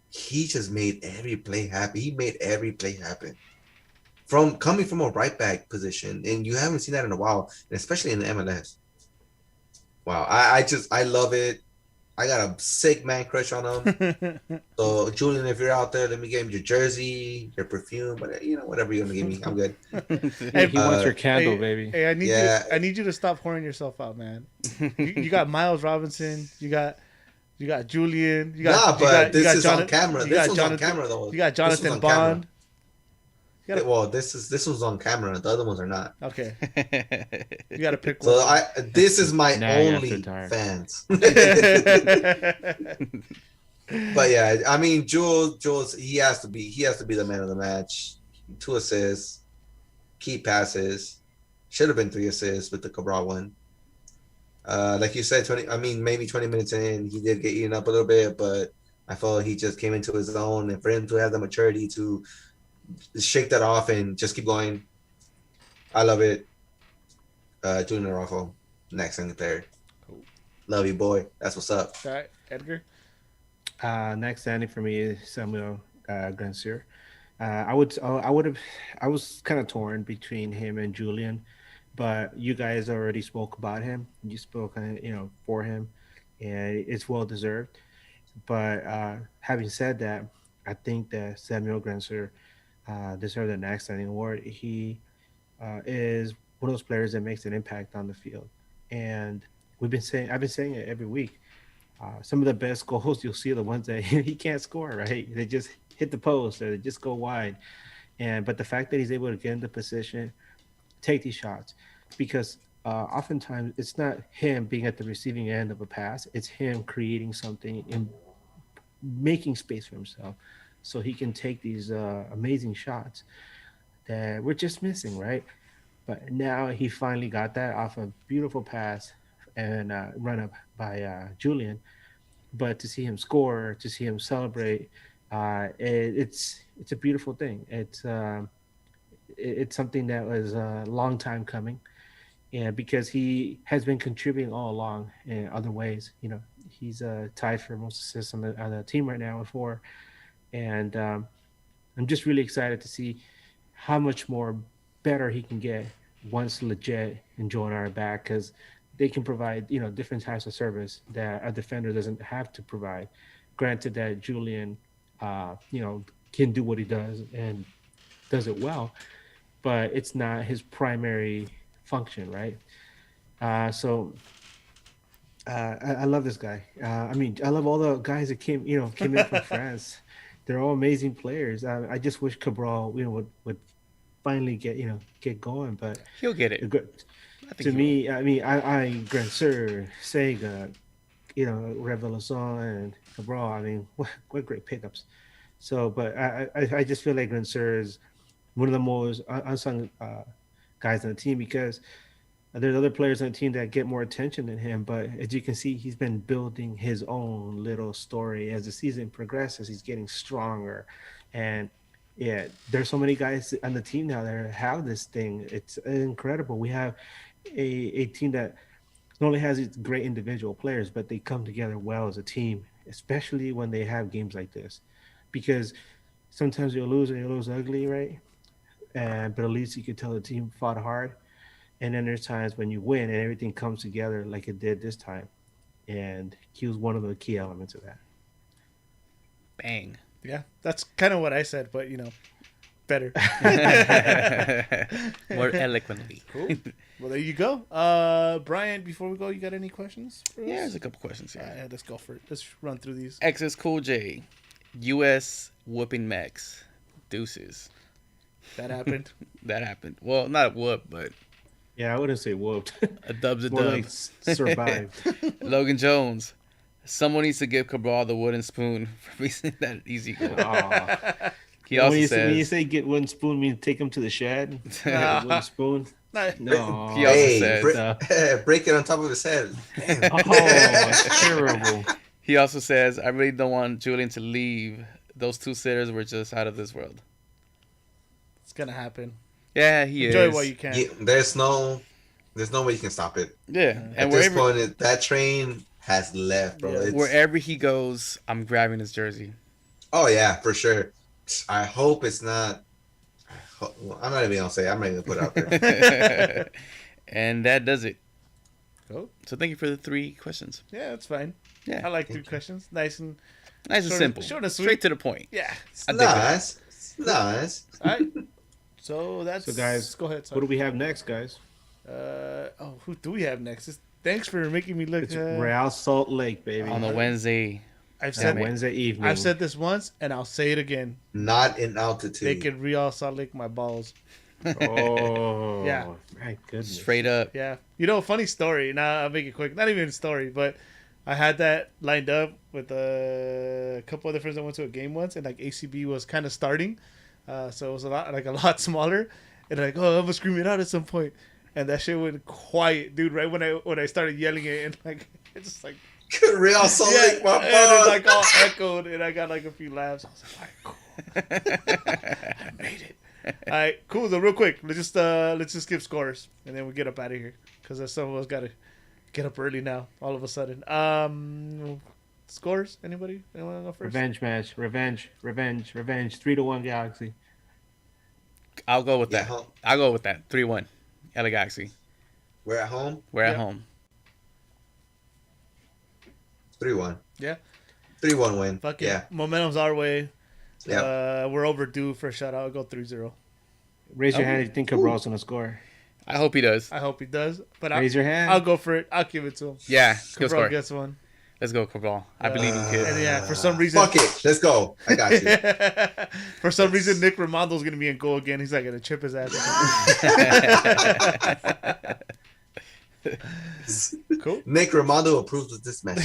he just made every play happen. He made every play happen from coming from a right back position, and you haven't seen that in a while, and especially in the MLS. Wow, I love it. I got a sick man crush on him. So Julian, if you're out there, let me get him your jersey, your perfume, but whatever you're gonna give me, I'm good. He wants your candle, Hey, baby. Hey, Yeah. I need you to stop whoring yourself out, man. You got Miles Robinson. You got Julian. You got this is on Jonathan- camera. you This got was on Jonathan- camera though. You got This was Jonathan on camera. Bond. You gotta- Well, this was on camera. The other ones are not. Okay, you got to pick So one. this is my Nah, you have to only retire. fans. But yeah, I mean, Jules, he has to be the man of the match. 2 assists, key passes, should have been 3 assists with the Cabral one. Like you said, maybe 20 minutes in, he did get eaten up a little bit, but I felt he just came into his own, and for him to have the maturity to shake that off and just keep going, I love it. Julian Araujo, next in the player. Cool. Love you, boy. That's what's up. All right, Edgar. Next standing for me is Samuel Grandsir. I was kind of torn between him and Julian, but you guys already spoke about him. You spoke, for him, and it's well deserved. But having said that, I think that Samuel Grandsir deserves the next standing award. He is one of those players that makes an impact on the field. And I've been saying it every week. Some of the best goals you'll see are the ones that he can't score, right? They just hit the post or they just go wide. But the fact that he's able to get into position, take these shots, because oftentimes it's not him being at the receiving end of a pass; it's him creating something and making space for himself, so he can take these amazing shots that we're just missing, right? But now he finally got that off a beautiful pass and run up by Julian. But to see him score, to see him celebrate, it's a beautiful thing. It's something that was a long time coming, and because he has been contributing all along in other ways. He's tied for most assists on the team right now with 4, and I'm just really excited to see how much more better he can get once Legit and Joe are back, because they can provide different types of service that a defender doesn't have to provide. Granted that Julian can do what he does and does it well, but it's not his primary function, right? So I love this guy. I love all the guys that came in from France. They're all amazing players. I just wish Cabral would finally get going, but He'll get it. to me, I Grandsir, Sega, Revelazon and Cabral. What great pickups. So, but I just feel like Grandsir is one of the most unsung guys on the team, because there's other players on the team that get more attention than him. But as you can see, he's been building his own little story as the season progresses. He's getting stronger, and yeah, there's so many guys on the team now that have this thing. It's incredible. We have a team that not only has these great individual players, but they come together well as a team, especially when they have games like this, because sometimes you'll lose and you'll lose ugly, right? But at least you can tell the team fought hard. And then there's times when you win and everything comes together like it did this time. And he was one of the key elements of that. Bang. Yeah, that's kind of what I said, but better. More eloquently. Cool. Well, there you go. Brian, before we go, you got any questions for us? Yeah, there's a couple questions here. Yeah, let's go for it. Let's run through these. XS Cool J, U.S. whooping Mex, deuces. That happened. That happened. Well, not a whoop, but Yeah, I wouldn't say whooped. a dub's a More dub. like survived. Logan Jones, someone needs to give Cabral the wooden spoon for missing that easy goal. Aw. He also when you says, say get wooden spoon, mean take him to the shed? Wooden spoon? No. He also says, break it on top of his head. Damn. Oh, it's terrible. he also says, I really don't want Julian to leave. Those 2 sitters were just out of this world. It's gonna happen. Yeah, he Enjoy is. while you can. There's no way you can stop it. Yeah, At and this point, that train has left, bro. Yeah. It's- wherever he goes, I'm grabbing his jersey. Oh yeah, for sure. I hope it's not. Well, I'm not even gonna say. I'm not even gonna put it out there. And that does it. Cool. So thank you for the 3 questions. Yeah, that's fine. Yeah, I like 3 questions. Nice and nice and short- simple, short and sweet. straight to the point. yeah. I dig that. Nice. It's nice. All right. So that's So, guys, go ahead. What Sorry. do we have next, guys? Who do we have next? Thanks for making me look. It's Real Salt Lake, baby. On a Wednesday. I've On said Wednesday evening. I've said this once, and I'll say it again. Not in They altitude. could Real Salt Lake my balls. Oh, Yeah. My goodness. Straight up. Yeah. Funny story. Now I'll make it quick. Not even a story, but I had that lined up with a couple other friends. I went to a game once, and like ACB was kind of starting, so it was a lot smaller, and like, oh, I'm gonna scream it out at some point, and that shit went quiet, dude. Right when I started yelling it, and like it's just like Real Salt Lake, my and it's boy. like all echoed, and I got like a few laughs. I was like, all right, cool, I made it. All right, cool. So real quick, let's just give scores, and then we get up out of here because some of us gotta get up early now. All of a sudden, scores. Anybody? Anyone wanna go first? Revenge match. Revenge. 3-1 Galaxy. I'll go with Yeah, that. home. I'll go with that. 3-1. LA Galaxy. We're at home. We're at Yeah. home. 3-1. Yeah. 3-1 win. Fuck it. Yeah. Momentum's our way. Yeah. We're overdue for a shutout. I'll go 3-0. Raise your Oh. hand if you think Cabral's going to score. I hope he does. I hope he does. But Raise your hand. I'll go for it. I'll give it to him. Yeah, go Cabral score. gets one. Let's go, Cabral. I believe in And kid. yeah, for some reason, Fuck it. Let's go. I got you. for some reason, Nick Ramondo's gonna be in goal again. He's not gonna chip his ass. Cool. Nick Ramondo approves of this match.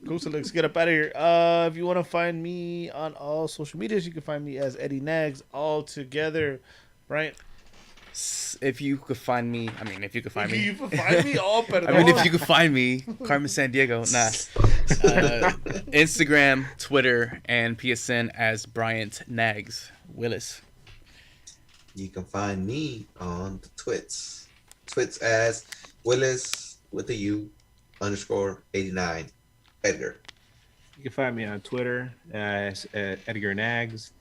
Cool. So let's get up out of here. If you want to find me on all social medias, you can find me as Eddie Nags all together. Right? If you could find me, if you could find me. You can find me all better. If you could find me, Carmen San Diego. Nah. Instagram, Twitter, and PSN as Bryant Nags Willis. You can find me on the Twits. Twits as Willis with the U _89 Edgar. You can find me on Twitter as Edgar Nags.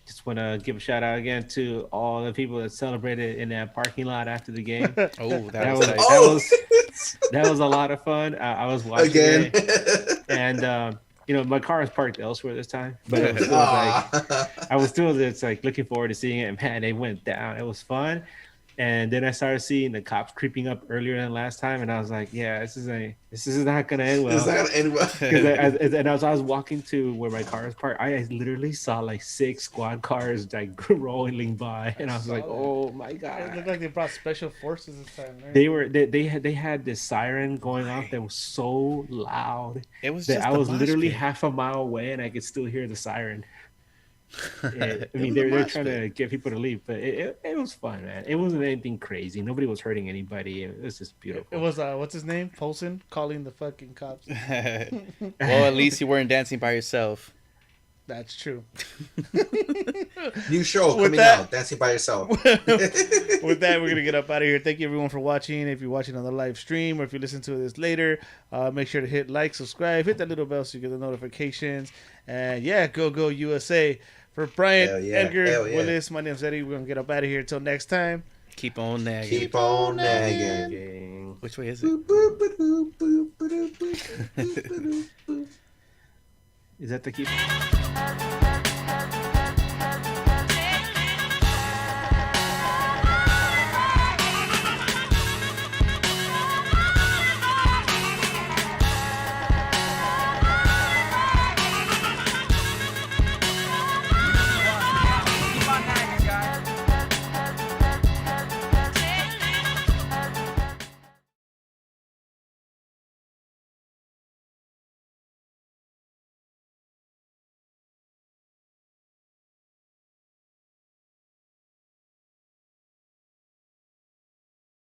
Just want to give a shout out again to all the people that celebrated in that parking lot after the game. Oh, That was was nice. that was a lot of fun. I was watching Again. it, and my car is parked elsewhere this time, but it was still I was still just like looking forward to seeing it. And man, they went down. It was fun. And then I started seeing the cops creeping up earlier than last time, and I was like, "Yeah, this is not gonna end well." It's not gonna end well. 'Cause and as I was walking to where my car is parked, I literally saw like 6 squad cars like rolling by, and I was like, "Oh my It god!" looked like they brought special forces this time. Right? They had this siren going off that was so loud It was that just I a was mosh literly pit. half a mile away, and I could still hear the siren. Yeah, I mean, was a they're mosh trying pit. to get people to leave, but it was fun, man. It wasn't anything crazy. Nobody was hurting anybody. It was just beautiful. It was what's his name? Polson calling the fucking cops. Well, at least you weren't dancing by yourself. That's true. New show With coming that- out. Dancing by yourself. With that, we're gonna get up out of here. Thank you everyone for watching. If you're watching on the live stream or if you listen to this later, make sure to hit like, subscribe, hit that little bell so you get the notifications. And yeah, go USA. For Bryant, Hell yeah, Edgar, hell yeah. Willis, my name's Eddie. We're gonna get up out of here. Until next time. Keep on nagging. Keep on nagging. Gang. Which way is it? Boop, boop, ba-doop, boop, ba-doop, boop, boop, ba-doop, boop. Is that the keep?